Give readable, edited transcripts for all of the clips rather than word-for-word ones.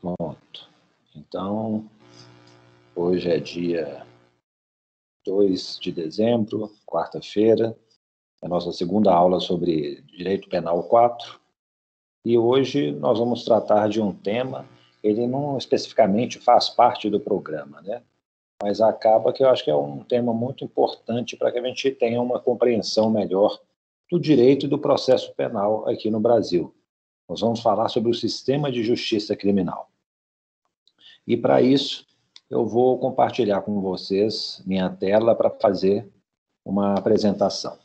Pronto. Então, hoje é dia 2 de dezembro, quarta-feira, é a nossa segunda aula sobre Direito Penal 4, e hoje nós vamos tratar de um tema, ele não especificamente faz parte do programa, né? Mas acaba que eu acho que é um tema muito importante para que a gente tenha uma compreensão melhor do direito e do processo penal aqui no Brasil. Nós vamos falar sobre o sistema de justiça criminal. E para isso, eu vou compartilhar com vocês minha tela para fazer uma apresentação.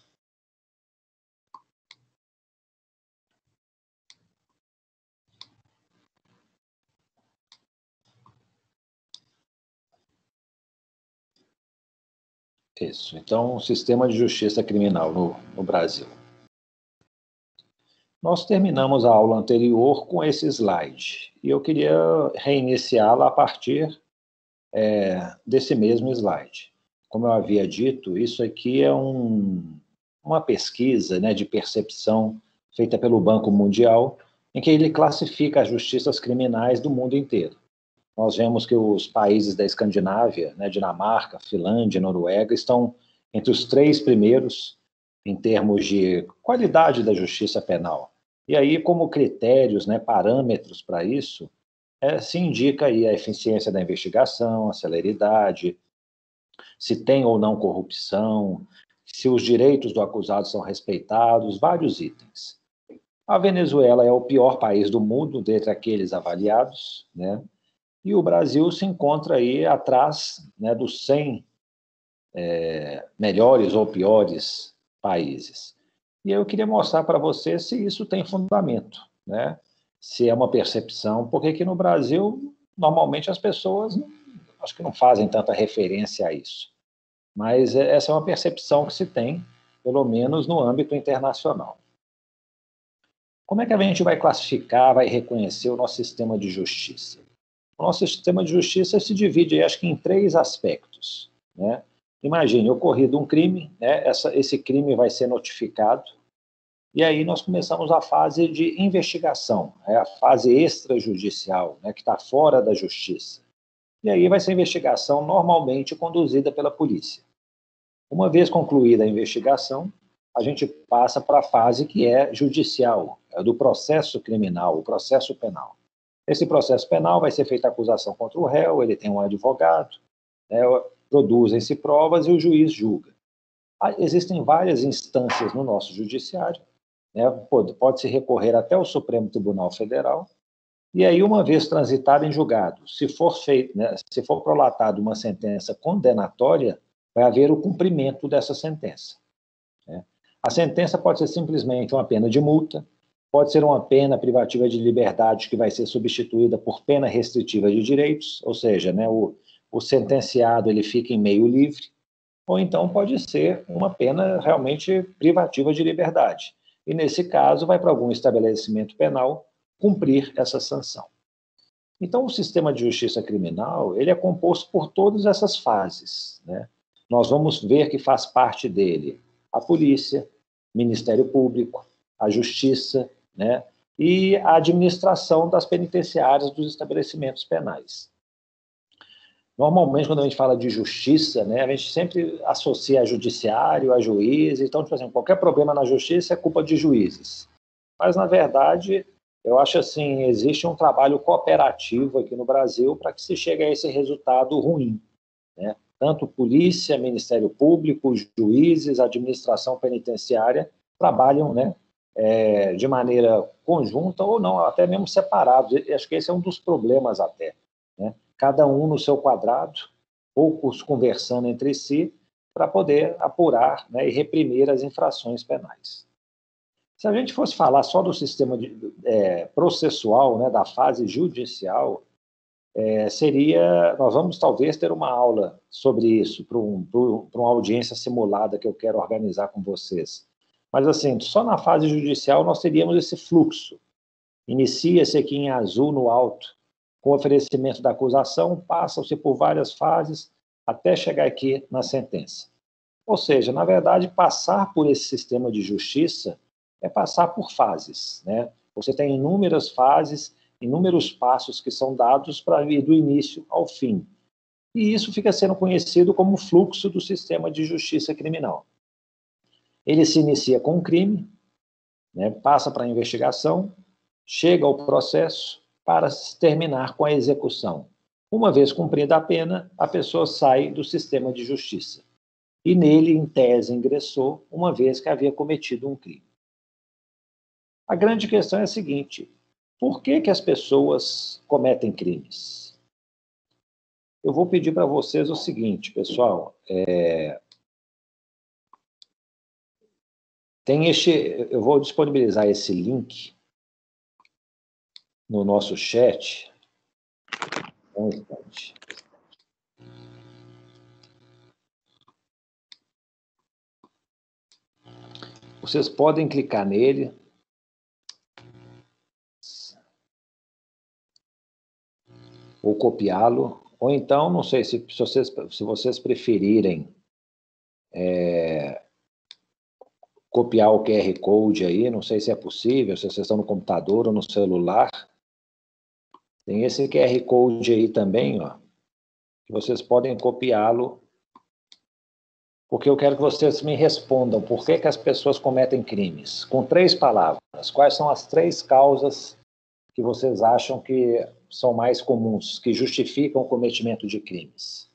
Isso. Então, o sistema de justiça criminal no Brasil. Nós terminamos a aula anterior com esse slide, e eu queria reiniciá-la a partir desse mesmo slide. Como eu havia dito, isso aqui é uma pesquisa, né, de percepção feita pelo Banco Mundial, em que ele classifica as justiças criminais do mundo inteiro. Nós vemos que os países da Escandinávia, né, Dinamarca, Finlândia, Noruega, estão entre os 3 primeiros em termos de qualidade da justiça penal. E aí, como critérios, né, parâmetros para isso, se indica aí a eficiência da investigação, a celeridade, se tem ou não corrupção, se os direitos do acusado são respeitados, vários itens. A Venezuela é o pior país do mundo dentre aqueles avaliados, né? E o Brasil se encontra aí atrás, né, dos 100 melhores ou piores países. E eu queria mostrar para você se isso tem fundamento, né? Se é uma percepção, porque aqui no Brasil, normalmente as pessoas acho que não fazem tanta referência a isso. Mas essa é uma percepção que se tem, pelo menos no âmbito internacional. Como é que a gente vai classificar, vai reconhecer o nosso sistema de justiça? O nosso sistema de justiça se divide, acho que, em 3 aspectos, né? Imagine, ocorrido um crime, né? Esse crime vai ser notificado, e aí nós começamos a fase de investigação, a fase extrajudicial, né, que está fora da justiça. E aí vai ser a investigação normalmente conduzida pela polícia. Uma vez concluída a investigação, a gente passa para a fase que é judicial, do processo criminal, o processo penal. Esse processo penal vai ser feita a acusação contra o réu, ele tem um advogado, né, produzem-se provas e o juiz julga. Existem várias instâncias no nosso judiciário, né, pode-se recorrer até o Supremo Tribunal Federal, e aí, uma vez transitado em julgado, se for feito, né, se for prolatada uma sentença condenatória, vai haver o cumprimento dessa sentença, né? A sentença pode ser simplesmente uma pena de multa, pode ser uma pena privativa de liberdade que vai ser substituída por pena restritiva de direitos, ou seja, né, o sentenciado ele fica em meio livre, ou então pode ser uma pena realmente privativa de liberdade. E, nesse caso, vai para algum estabelecimento penal cumprir essa sanção. Então, o sistema de justiça criminal ele é composto por todas essas fases, né? Nós vamos ver que faz parte dele a polícia, Ministério Público, a Justiça, né? E a administração das penitenciárias dos estabelecimentos penais. Normalmente, quando a gente fala de justiça, né, a gente sempre associa a judiciário, a juiz. Então, tipo assim, qualquer problema na justiça é culpa de juízes. Mas, na verdade, eu acho assim, existe um trabalho cooperativo aqui no Brasil para que se chegue a esse resultado ruim, né? Tanto polícia, Ministério Público, juízes, administração penitenciária trabalham, né, de maneira conjunta ou não, até mesmo separados. Acho que esse é um dos problemas até, né? Cada um no seu quadrado, poucos conversando entre si, para poder apurar, né, e reprimir as infrações penais. Se a gente fosse falar só do sistema processual, né, da fase judicial, nós vamos talvez ter uma aula sobre isso, para uma audiência simulada que eu quero organizar com vocês. Mas, assim, só na fase judicial nós teríamos esse fluxo. Inicia-se aqui em azul no alto, com o oferecimento da acusação, passa-se por várias fases até chegar aqui na sentença. Ou seja, na verdade, passar por esse sistema de justiça é passar por fases, né? Você tem inúmeras fases inúmeros passos que são dados para ir do início ao fim. E isso fica sendo conhecido como fluxo do sistema de justiça criminal. Ele se inicia com um crime, né, passa para a investigação, chega ao processo para terminar com a execução. Uma vez cumprida a pena, a pessoa sai do sistema de justiça. E nele, em tese, ingressou, uma vez que havia cometido um crime. A grande questão é a seguinte: por que as pessoas cometem crimes? Eu vou pedir para vocês o seguinte, pessoal. Eu vou disponibilizar esse link no nosso chat. Um instante. Vocês podem clicar nele. Ou copiá-lo. Ou então, não sei se vocês preferirem copiar o QR Code aí, não sei se é possível, se vocês estão no computador ou no celular. Tem esse QR Code aí também, ó, que vocês podem copiá-lo, porque eu quero que vocês me respondam por que as pessoas cometem crimes. Com 3 palavras. Quais são as 3 causas que vocês acham que são mais comuns, que justificam o cometimento de crimes?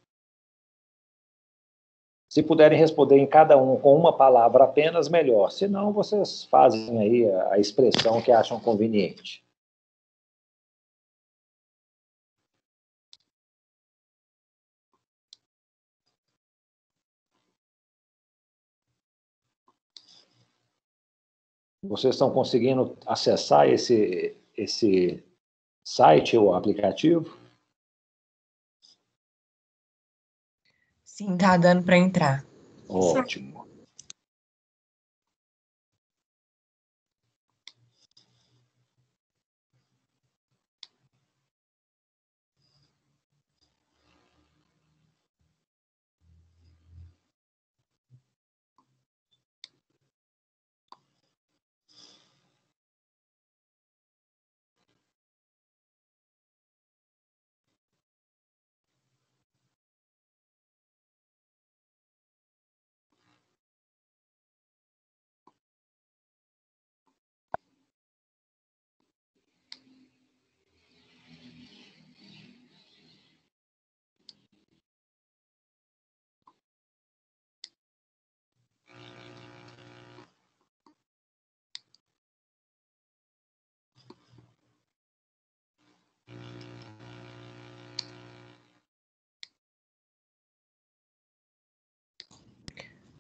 Se puderem responder em cada um com uma palavra apenas, melhor. Se não, vocês fazem aí a expressão que acham conveniente. Vocês estão conseguindo acessar esse site ou aplicativo? Sim, tá dando para entrar. Ótimo.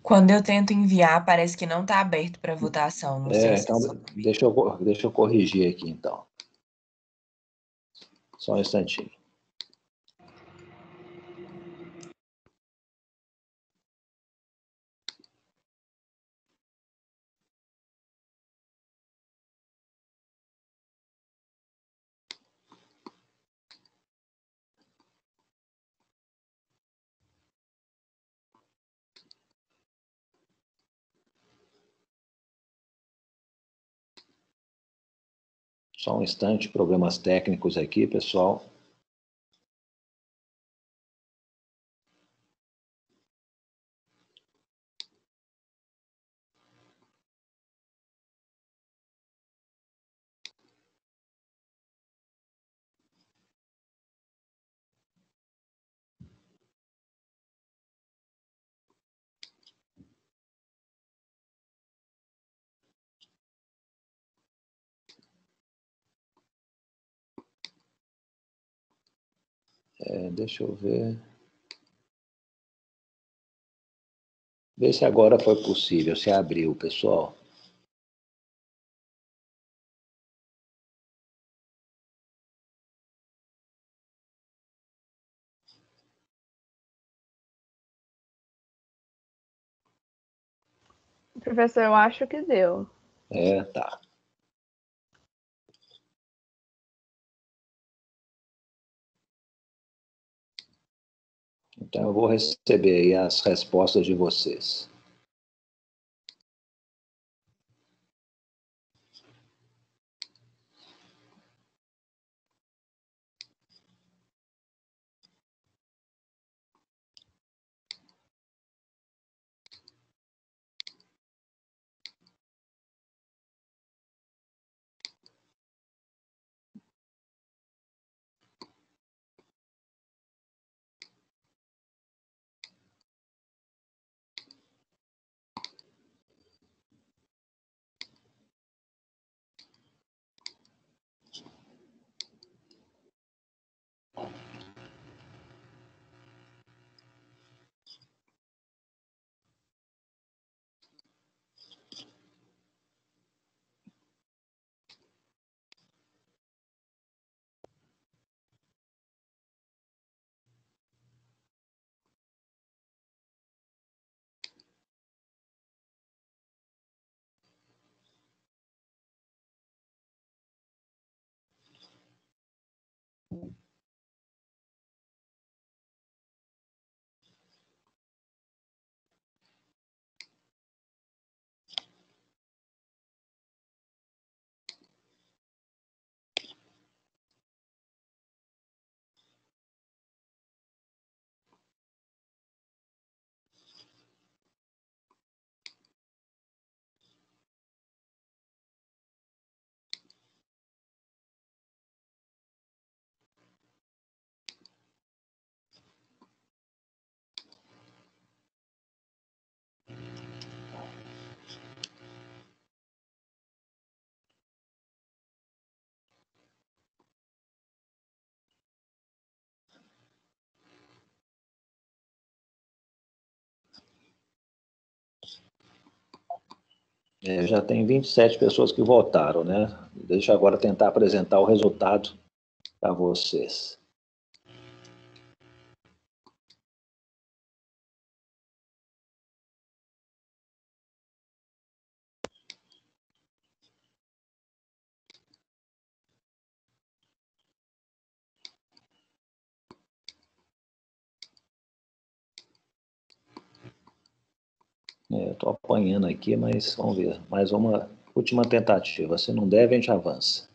Quando eu tento enviar, parece que não está aberto para votação. Não sei se é Então, só. deixa eu corrigir aqui, então. Só um instantinho. Só um instante, problemas técnicos aqui, pessoal. Deixa eu ver. Vê se agora foi possível, se abriu, pessoal. Professor, eu acho que deu. Tá. Então, eu vou receber aí as respostas de vocês. Já tem 27 pessoas que votaram, né? Deixa eu agora tentar apresentar o resultado para vocês. Estou apanhando aqui, mas vamos ver. Mais uma última tentativa. Se não der, a gente avança.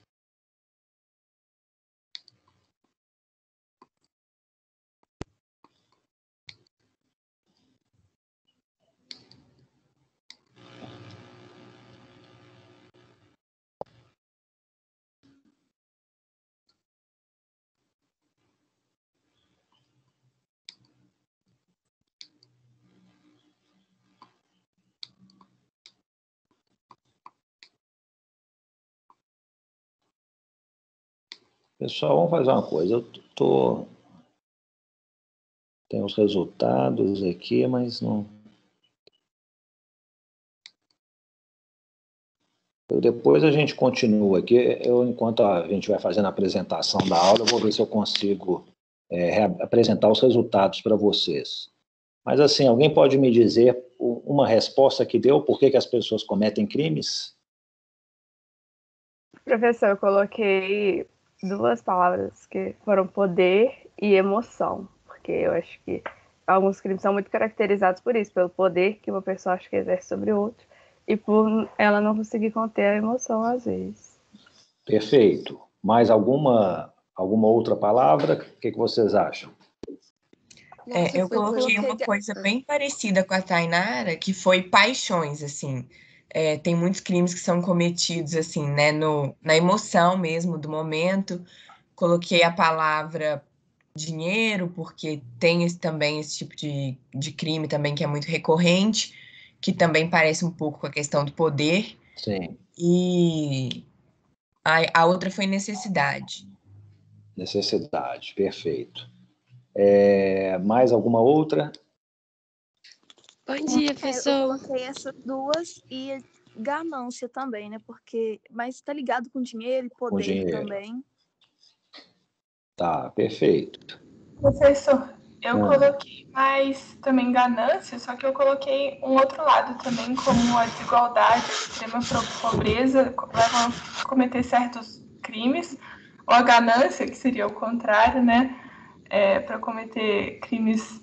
Pessoal, vamos fazer uma coisa. Tem os resultados aqui, mas não. Depois a gente continua aqui. Enquanto a gente vai fazendo a apresentação da aula, eu vou ver se eu consigo apresentar os resultados para vocês. Mas, assim, alguém pode me dizer uma resposta que deu por que as pessoas cometem crimes? Professor, eu coloquei 2 palavras que foram poder e emoção, porque eu acho que alguns crimes são muito caracterizados por isso, pelo poder que uma pessoa acha que exerce sobre o outro e por ela não conseguir conter a emoção às vezes. Perfeito. Mais alguma outra palavra? O que vocês acham? Eu coloquei uma coisa bem parecida com a Tainara, que foi paixões, assim. Tem muitos crimes que são cometidos, assim, né, na emoção mesmo do momento. Coloquei a palavra dinheiro, porque tem também esse tipo de crime também que é muito recorrente, que também parece um pouco com a questão do poder. Sim. E a outra foi necessidade. Necessidade, perfeito. Mais alguma outra? Bom dia, professor. Eu coloquei essas 2 e ganância também, né? Mas tá ligado com dinheiro e poder dinheiro também. Tá, perfeito. Professor, eu coloquei mais também ganância, só que eu coloquei um outro lado também, como a desigualdade, a extrema pobreza levam a cometer certos crimes, ou a ganância, que seria o contrário, né? Para cometer crimes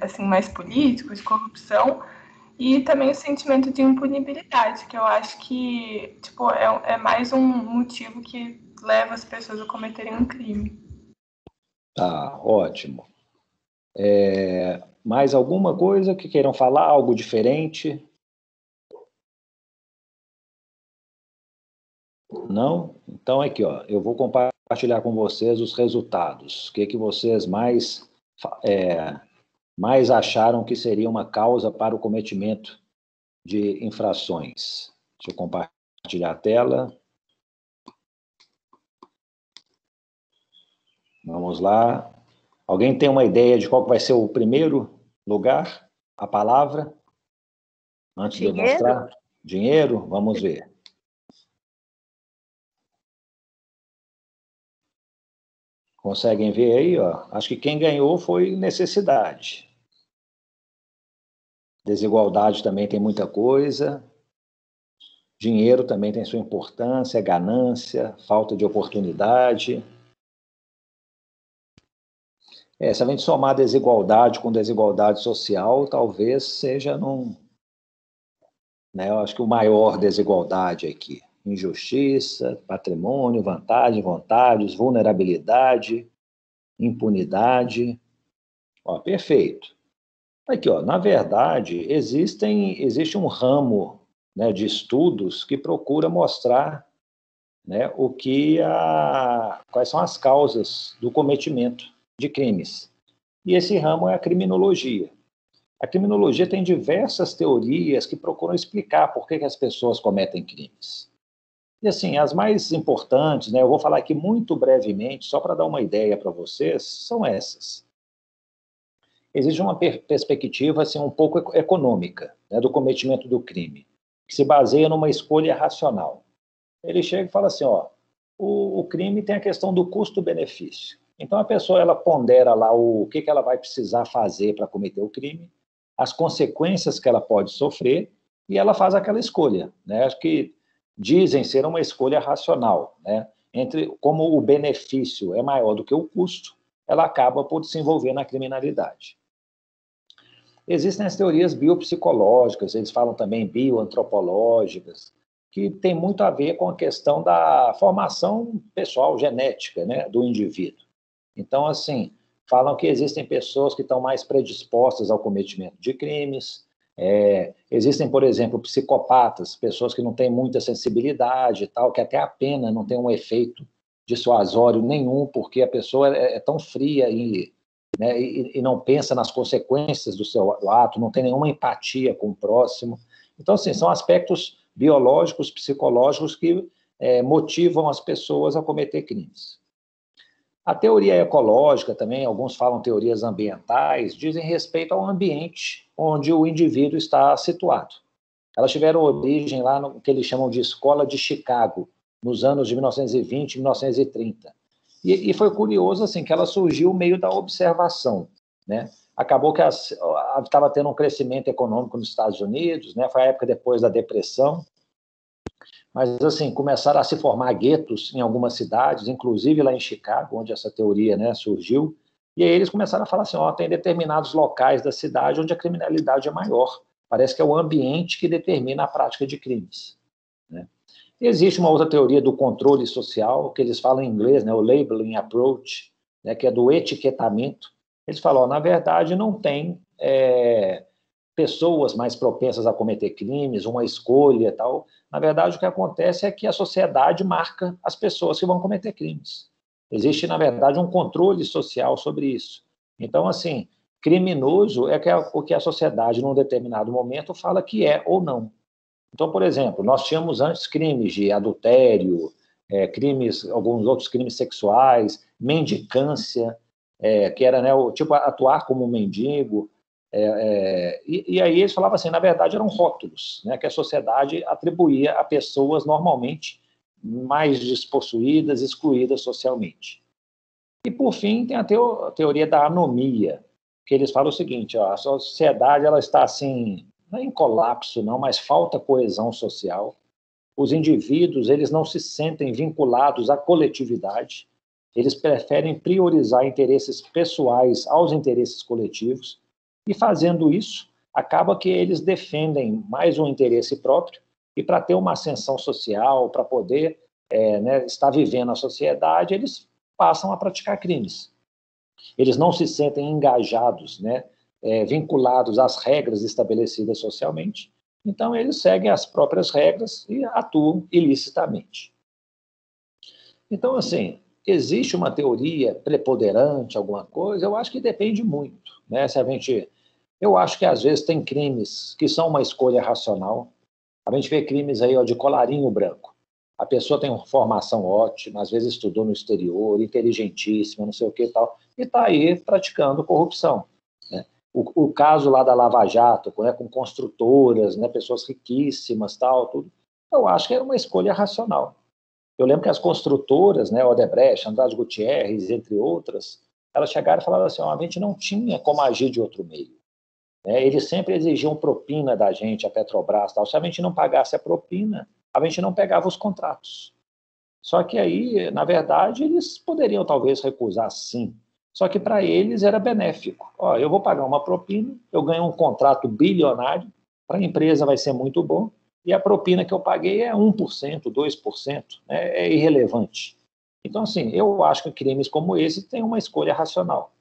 assim, mais políticos, corrupção, e também o sentimento de impunibilidade, que eu acho que tipo, é mais um motivo que leva as pessoas a cometerem um crime. Tá, ótimo. Mais alguma coisa que queiram falar? Algo diferente? Não? Então, aqui, ó, eu vou compartilhar com vocês os resultados. O que vocês mais acharam que seria uma causa para o cometimento de infrações? Deixa eu compartilhar a tela. Vamos lá. Alguém tem uma ideia de qual vai ser o primeiro lugar? A palavra? Antes de eu mostrar? Dinheiro? Vamos ver. Conseguem ver aí, ó? Acho que quem ganhou foi necessidade. Desigualdade também tem muita coisa. Dinheiro também tem sua importância, ganância, falta de oportunidade. Se a gente somar desigualdade com desigualdade social, talvez seja eu acho que o maior desigualdade aqui. Injustiça, patrimônio, vantagem, vontades, vulnerabilidade, impunidade. Ó, perfeito. Aqui, ó, na verdade, existe um ramo, né, de estudos que procura mostrar, né, quais são as causas do cometimento de crimes. E esse ramo é a criminologia. A criminologia tem diversas teorias que procuram explicar por que as pessoas cometem crimes. E, assim, as mais importantes, né, eu vou falar aqui muito brevemente, só para dar uma ideia para vocês, são essas. Existe uma perspectiva assim, um pouco econômica, né, do cometimento do crime. que se baseia numa escolha racional. Ele chega e fala assim, ó, o crime tem a questão do custo-benefício. Então, a pessoa ela pondera lá o que ela vai precisar fazer para cometer o crime, as consequências que ela pode sofrer, e ela faz aquela escolha, né? Que dizem ser uma escolha racional, né? Como o benefício é maior do que o custo, ela acaba por se envolver na criminalidade. Existem as teorias biopsicológicas, eles falam também bioantropológicas, que tem muito a ver com a questão da formação pessoal, genética, né, do indivíduo. Então, assim, falam que existem pessoas que estão mais predispostas ao cometimento de crimes, existem, por exemplo, psicopatas, pessoas que não têm muita sensibilidade e tal, que até a pena não tem um efeito dissuasório nenhum, porque a pessoa é tão fria né, e não pensa nas consequências do seu ato, não tem nenhuma empatia com o próximo. Então, assim, são aspectos biológicos, psicológicos que motivam as pessoas a cometer crimes. A teoria ecológica também, alguns falam teorias ambientais, dizem respeito ao ambiente onde o indivíduo está situado. Elas tiveram origem lá no que eles chamam de Escola de Chicago, nos anos de 1920 e 1930. E foi curioso assim, que ela surgiu meio da observação, né? Acabou que estava tendo um crescimento econômico nos Estados Unidos, né? Foi a época depois da Depressão, mas assim, começaram a se formar guetos em algumas cidades, inclusive lá em Chicago, onde essa teoria, né, surgiu, e aí eles começaram a falar assim, ó, tem determinados locais da cidade onde a criminalidade é maior, parece que é o ambiente que determina a prática de crimes, né? Existe uma outra teoria do controle social, que eles falam em inglês, né, o labeling approach, né, que é do etiquetamento. Eles falam, ó, na verdade, não tem pessoas mais propensas a cometer crimes, uma escolha e tal. Na verdade, o que acontece é que a sociedade marca as pessoas que vão cometer crimes. Existe, na verdade, um controle social sobre isso. Então, assim, criminoso é o que a sociedade, num determinado momento, fala que é ou não. Então, por exemplo, nós tínhamos antes crimes de adultério, alguns outros crimes sexuais, mendicância, que era, né, tipo atuar como um mendigo. E aí eles falavam assim, na verdade eram rótulos, né, que a sociedade atribuía a pessoas normalmente mais despossuídas, excluídas socialmente. E, por fim, tem a teoria da anomia, que eles falam o seguinte, ó, a sociedade ela está assim, não é em colapso, não, mas falta coesão social. Os indivíduos, eles não se sentem vinculados à coletividade, eles preferem priorizar interesses pessoais aos interesses coletivos, e fazendo isso, acaba que eles defendem mais um interesse próprio, e para ter uma ascensão social, para poder né, estar vivendo a sociedade, eles passam a praticar crimes. Eles não se sentem engajados, né, vinculados às regras estabelecidas socialmente, então eles seguem as próprias regras e atuam ilicitamente. Então, assim, existe uma teoria preponderante, alguma coisa? Eu acho que depende muito, né? Eu acho que às vezes tem crimes que são uma escolha racional. A gente vê crimes aí, ó, de colarinho branco. A pessoa tem uma formação ótima, às vezes estudou no exterior, inteligentíssima, não sei o que e tal, e está aí praticando corrupção, né? O caso lá da Lava Jato, né, com construtoras, né, pessoas riquíssimas, tal, tudo, eu acho que era uma escolha racional. Eu lembro que as construtoras, né, Odebrecht, Andrade Gutierrez, entre outras, elas chegaram e falaram assim, ó, a gente não tinha como agir de outro meio. Eles sempre exigiam propina da gente, a Petrobras, tal. Se a gente não pagasse a propina, a gente não pegava os contratos. Só que aí, na verdade, eles poderiam talvez recusar sim. Só que para eles era benéfico. Ó, eu vou pagar uma propina, eu ganho um contrato bilionário, para a empresa vai ser muito bom, e a propina que eu paguei é 1%, 2%, né? É irrelevante. Então, assim, eu acho que crimes como esse têm uma escolha racional.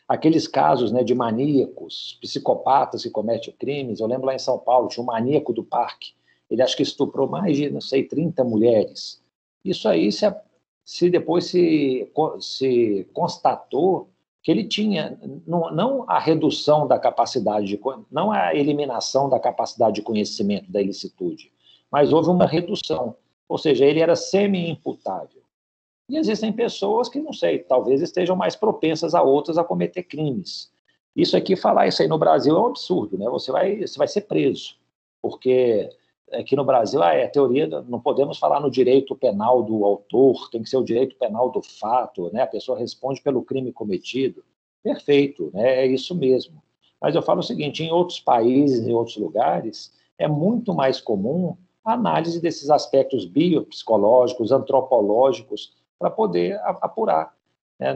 Aqueles casos, né, de maníacos, psicopatas que cometem crimes, eu lembro lá em São Paulo, tinha um maníaco do parque, ele acho que estuprou mais de, não sei, 30 mulheres. Isso aí, depois se constatou que ele tinha, não a redução da capacidade, não a eliminação da capacidade de conhecimento da ilicitude, mas houve uma redução, ou seja, ele era semi-imputável. E existem pessoas que, não sei, talvez estejam mais propensas a outras a cometer crimes. Falar isso aí no Brasil é um absurdo, né? Você vai ser preso, porque aqui no Brasil, teoria, não podemos falar no direito penal do autor, tem que ser o direito penal do fato, né? A pessoa responde pelo crime cometido. Perfeito, né? É isso mesmo. Mas eu falo o seguinte, em outros países, em outros lugares, é muito mais comum a análise desses aspectos biopsicológicos, antropológicos, para poder apurar.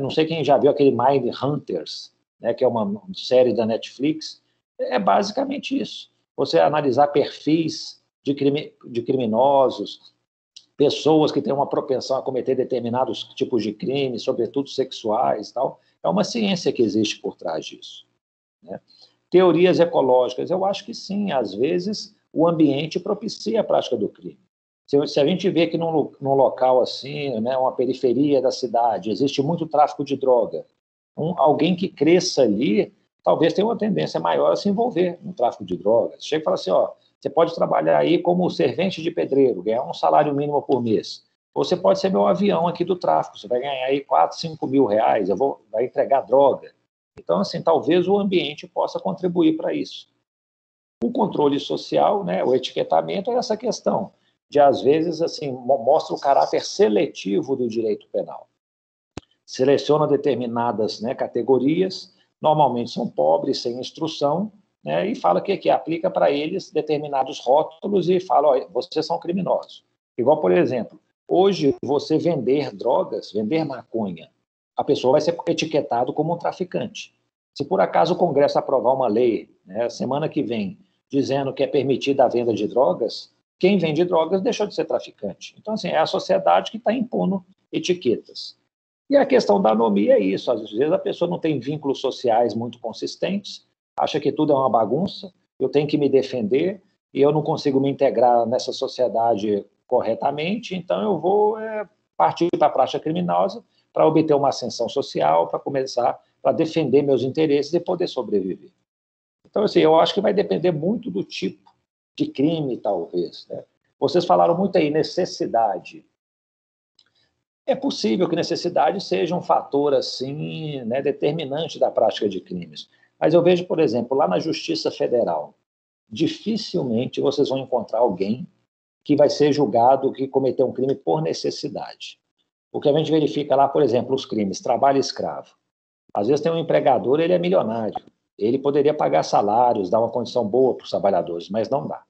Não sei quem já viu aquele Mind Hunters, né, que é uma série da Netflix, é basicamente isso. Você analisar perfis de criminosos, pessoas que têm uma propensão a cometer determinados tipos de crimes, sobretudo sexuais e tal. É uma ciência que existe por trás disso, né? Teorias ecológicas, eu acho que sim, às vezes o ambiente propicia a prática do crime. Se a gente vê que num local assim, né, uma periferia da cidade, existe muito tráfico de droga, alguém que cresça ali, talvez tenha uma tendência maior a se envolver no tráfico de drogas. Chega e fala assim, você pode trabalhar aí como servente de pedreiro, ganhar um salário mínimo por mês. Ou você pode ser meu avião aqui do tráfico, você vai ganhar aí 4, 5 mil reais, vai entregar droga. Então, assim, talvez o ambiente possa contribuir para isso. O controle social, né, o etiquetamento é essa questão de, às vezes, assim, mostra o caráter seletivo do direito penal. Seleciona determinadas, né, categorias, normalmente são pobres, sem instrução, né, e fala que aplica para eles determinados rótulos e fala, vocês são criminosos. Igual, por exemplo, hoje você vender drogas, vender maconha, a pessoa vai ser etiquetado como um traficante. Se por acaso o Congresso aprovar uma lei, né, semana que vem, dizendo que é permitida a venda de drogas, quem vende drogas deixou de ser traficante. Então, assim, é a sociedade que está impondo etiquetas. E a questão da anomia é isso. Às vezes a pessoa não tem vínculos sociais muito consistentes, acha que tudo é uma bagunça, eu tenho que me defender e eu não consigo me integrar nessa sociedade corretamente, então eu vou partir para a prática criminosa para obter uma ascensão social, para defender meus interesses e poder sobreviver. Então, assim, eu acho que vai depender muito do tipo de crime, talvez, né? Vocês falaram muito aí, necessidade. É possível que necessidade seja um fator, assim, né, determinante da prática de crimes. Mas eu vejo, por exemplo, lá na Justiça Federal, dificilmente vocês vão encontrar alguém que vai ser julgado que cometeu um crime por necessidade. O que a gente verifica lá, por exemplo, os crimes, trabalho escravo. Às vezes tem um empregador, ele é milionário, ele poderia pagar salários, dar uma condição boa para os trabalhadores, mas não dá.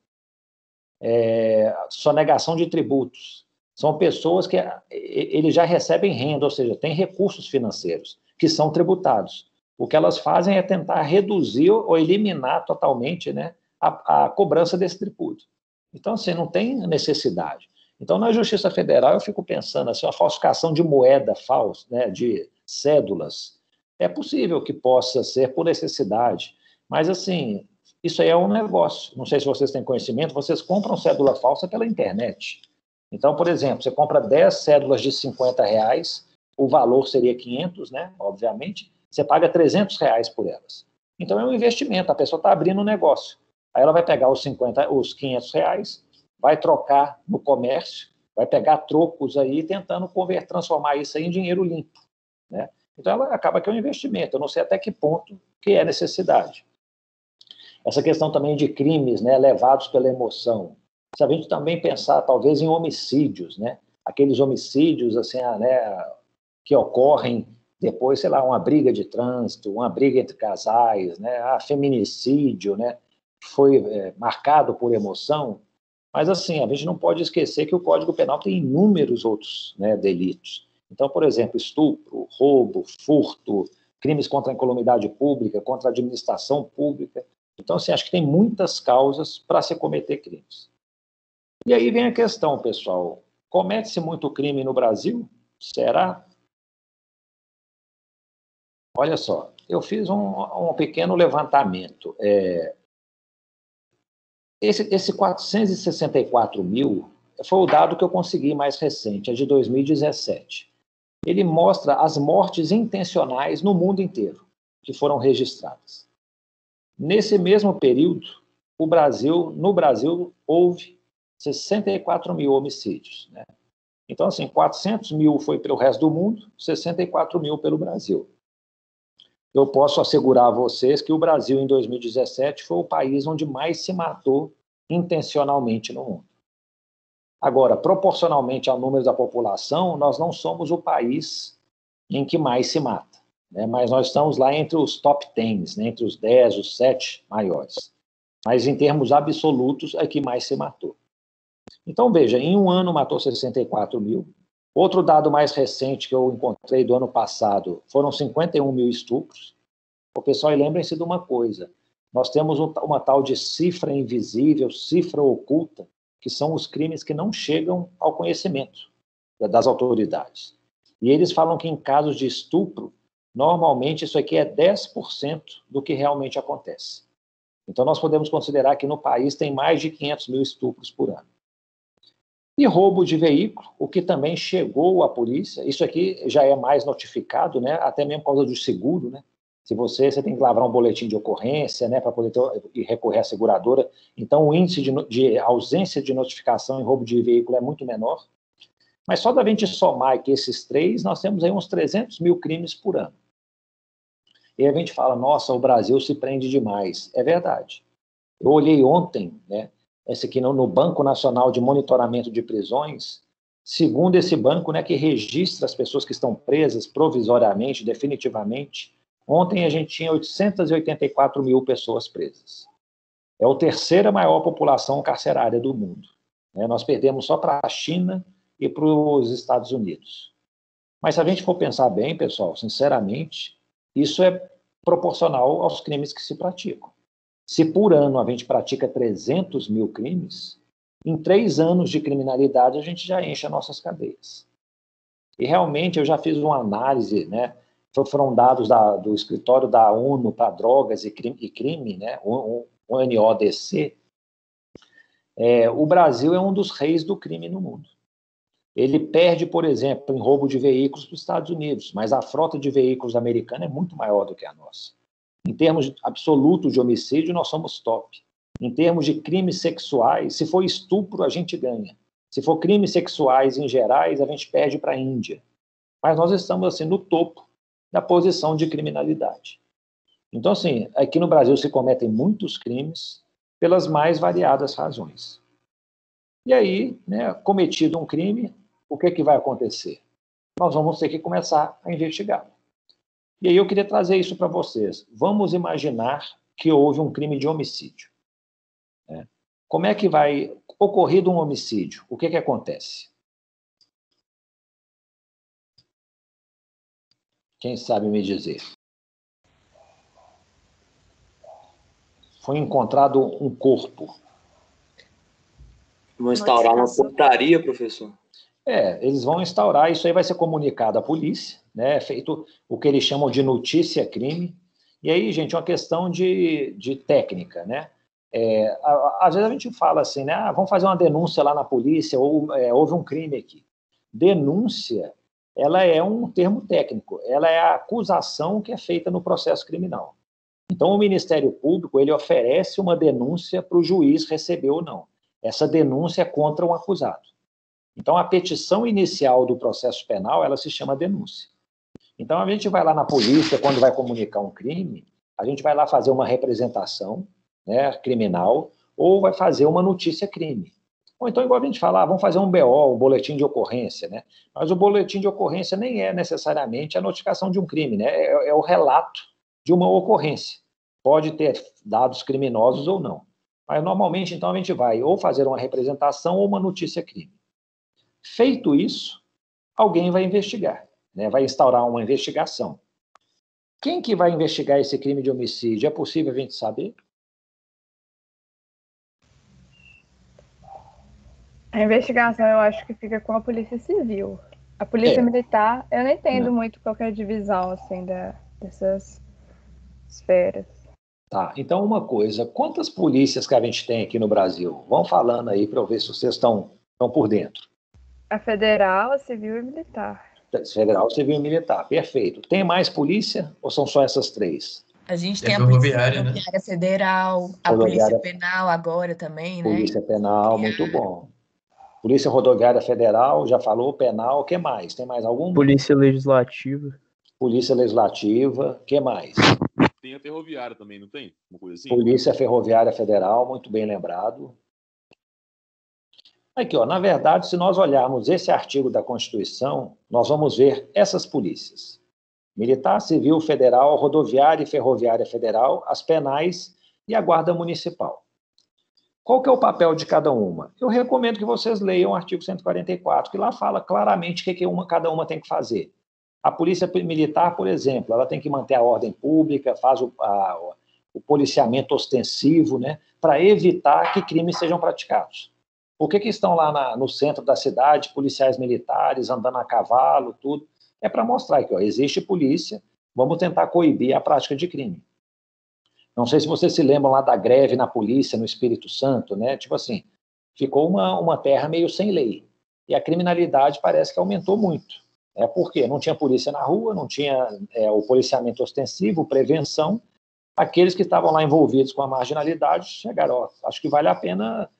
Sonegação de tributos. São pessoas que eles já recebem renda, ou seja, têm recursos financeiros, que são tributados. O que elas fazem é tentar reduzir ou eliminar totalmente, né, a cobrança desse tributo. Então, assim, não tem necessidade. Então, na Justiça Federal, eu fico pensando assim, a falsificação de moeda falsa, né, de cédulas, é possível que possa ser por necessidade, mas, assim, isso aí é um negócio. Não sei se vocês têm conhecimento, vocês compram cédula falsa pela internet. Então, por exemplo, você compra 10 cédulas de R$50, o valor seria 500, né, obviamente, você paga R$300 por elas. Então, é um investimento, a pessoa está abrindo um negócio. Aí ela vai pegar os R$500, vai trocar no comércio, vai pegar trocos aí, tentando transformar isso aí em dinheiro limpo, né? Então, ela acaba que é um investimento. Eu não sei até que ponto que é necessidade. Essa questão também de crimes, né, levados pela emoção. Se a gente também pensar, talvez, em homicídios, né? Aqueles homicídios, assim, né, que ocorrem depois, sei lá, uma briga de trânsito, uma briga entre casais, né? Feminicídio, né? Foi marcado por emoção. Mas, assim, a gente não pode esquecer que o Código Penal tem inúmeros outros, né, delitos. Então, por exemplo, estupro, roubo, furto, crimes contra a incolumidade pública, contra a administração pública. Então, assim, acho que tem muitas causas para se cometer crimes. E aí vem a questão, pessoal, comete-se muito crime no Brasil? Será? Olha só, eu fiz um pequeno levantamento. Esse 464 mil foi o dado que eu consegui mais recente, é de 2017. Ele mostra as mortes intencionais no mundo inteiro, que foram registradas. Nesse mesmo período, no Brasil, houve 64 mil homicídios, né? Então, assim, 400 mil foi pelo resto do mundo, 64 mil pelo Brasil. Eu posso assegurar a vocês que o Brasil, em 2017, foi o país onde mais se matou intencionalmente no mundo. Agora, proporcionalmente ao número da população, nós não somos o país em que mais se mata, né? Mas nós estamos lá entre os top 10, né? Entre os 10, os 7 maiores. Mas em termos absolutos, é que mais se matou. Então, veja, em um ano matou 64 mil. Outro dado mais recente que eu encontrei do ano passado foram 51 mil estupros. O pessoal, e lembrem-se de uma coisa, nós temos uma tal de cifra invisível, cifra oculta, que são os crimes que não chegam ao conhecimento das autoridades. E eles falam que em casos de estupro, normalmente isso aqui é 10% do que realmente acontece. Então nós podemos considerar que no país tem mais de 500 mil estupros por ano. E roubo de veículo, o que também chegou à polícia, isso aqui já é mais notificado, né? Até mesmo por causa do seguro, né? Se você tem que lavrar um boletim de ocorrência, né, para poder recorrer à seguradora. Então, o índice de ausência de notificação em roubo de veículo é muito menor. Mas só da gente somar aqui esses três, nós temos aí uns 300 mil crimes por ano. E a gente fala, nossa, o Brasil se prende demais. É verdade. Eu olhei ontem, né, esse aqui no Banco Nacional de Monitoramento de Prisões, segundo esse banco, né, que registra as pessoas que estão presas provisoriamente, definitivamente. Ontem a gente tinha 884 mil pessoas presas. É a terceira maior população carcerária do mundo, né? Nós perdemos só para a China e para os Estados Unidos. Mas se a gente for pensar bem, pessoal, sinceramente, isso é proporcional aos crimes que se praticam. Se por ano a gente pratica 300 mil crimes, em 3 anos de criminalidade a gente já enche as nossas cadeias. E realmente eu já fiz uma análise, né? Foram dados do escritório da ONU para drogas e crime, né? O ONODC. O Brasil é um dos reis do crime no mundo. Ele perde, por exemplo, em roubo de veículos para os Estados Unidos, mas a frota de veículos americana é muito maior do que a nossa. Em termos absolutos de homicídio, nós somos top. Em termos de crimes sexuais, se for estupro, a gente ganha. Se for crimes sexuais em gerais, a gente perde para a Índia. Mas nós estamos assim no topo da posição de criminalidade. Então, assim, aqui no Brasil se cometem muitos crimes pelas mais variadas razões. E aí, né, cometido um crime, o que vai acontecer? Nós vamos ter que começar a investigá-lo. E aí eu queria trazer isso para vocês. Vamos imaginar que houve um crime de homicídio, né? Como é que vai ocorrido um homicídio? O que acontece? Quem sabe me dizer? Foi encontrado um corpo. Vão instaurar uma portaria, professor? Eles vão instaurar, isso aí vai ser comunicado à polícia, né? Feito o que eles chamam de notícia-crime. E aí, gente, é uma questão de técnica, né? Às vezes a gente fala assim, né? Vamos fazer uma denúncia lá na polícia, ou houve um crime aqui. Denúncia, ela é um termo técnico, ela é a acusação que é feita no processo criminal. Então, o Ministério Público, ele oferece uma denúncia para o juiz receber ou não. Essa denúncia é contra um acusado. Então, a petição inicial do processo penal, ela se chama denúncia. Então, a gente vai lá na polícia, quando vai comunicar um crime, a gente vai lá fazer uma representação, né, criminal, ou vai fazer uma notícia-crime. Ou então, igual a gente fala, vamos fazer um BO, um boletim de ocorrência, né? Mas o boletim de ocorrência nem é necessariamente a notificação de um crime, né? É o relato de uma ocorrência. Pode ter dados criminosos ou não. Mas, normalmente, então, a gente vai ou fazer uma representação ou uma notícia-crime. Feito isso, alguém vai investigar, né? Vai instaurar uma investigação. Quem que vai investigar esse crime de homicídio? É possível a gente saber? A investigação eu acho que fica com a Polícia Civil. A Polícia Militar, eu não entendo muito qual é a divisão assim, dessas esferas. Tá, então uma coisa, quantas polícias que a gente tem aqui no Brasil? Vão falando aí para eu ver se vocês estão por dentro. A Federal, a Civil e a Militar. Federal, Civil e Militar, perfeito. Tem mais polícia ou são só essas 3? A gente tem a Polícia Rodoviária Federal, a Polícia Penal agora também, né? Polícia Penal, muito bom. Polícia Rodoviária Federal, já falou, penal, o que mais? Tem mais algum? Polícia Legislativa. Polícia Legislativa, o que mais? Tem a Ferroviária também, não tem? Uma coisa assim? Polícia Ferroviária Federal, muito bem lembrado. Aqui, ó, na verdade, se nós olharmos esse artigo da Constituição, nós vamos ver essas polícias. Militar, Civil, Federal, Rodoviária e Ferroviária Federal, as penais e a Guarda Municipal. Qual que é o papel de cada uma? Eu recomendo que vocês leiam o artigo 144, que lá fala claramente o que cada uma tem que fazer. A Polícia Militar, por exemplo, ela tem que manter a ordem pública, faz o policiamento ostensivo, né, para evitar que crimes sejam praticados. Por que estão lá no centro da cidade policiais militares andando a cavalo, tudo? É para mostrar que existe polícia, vamos tentar coibir a prática de crime. Não sei se vocês se lembram lá da greve na polícia no Espírito Santo, né? Tipo assim, ficou uma terra meio sem lei. E a criminalidade parece que aumentou muito. Por quê? Não tinha polícia na rua, não tinha o policiamento ostensivo, prevenção. Aqueles que estavam lá envolvidos com a marginalidade chegaram, acho que vale a pena,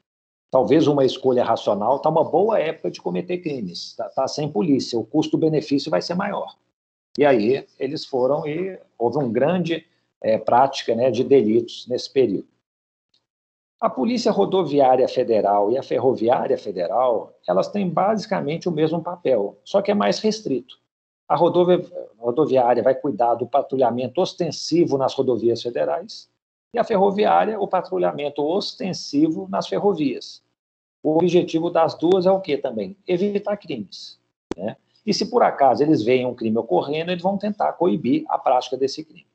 talvez uma escolha racional, está uma boa época de cometer crimes, tá sem polícia, o custo-benefício vai ser maior. E aí eles foram e houve uma grande prática, né, de delitos nesse período. A Polícia Rodoviária Federal e a Ferroviária Federal, elas têm basicamente o mesmo papel, só que é mais restrito. A rodoviária vai cuidar do patrulhamento ostensivo nas rodovias federais e a ferroviária, o patrulhamento ostensivo nas ferrovias. O objetivo das duas é o quê também? Evitar crimes, né? E se por acaso eles veem um crime ocorrendo, eles vão tentar coibir a prática desse crime.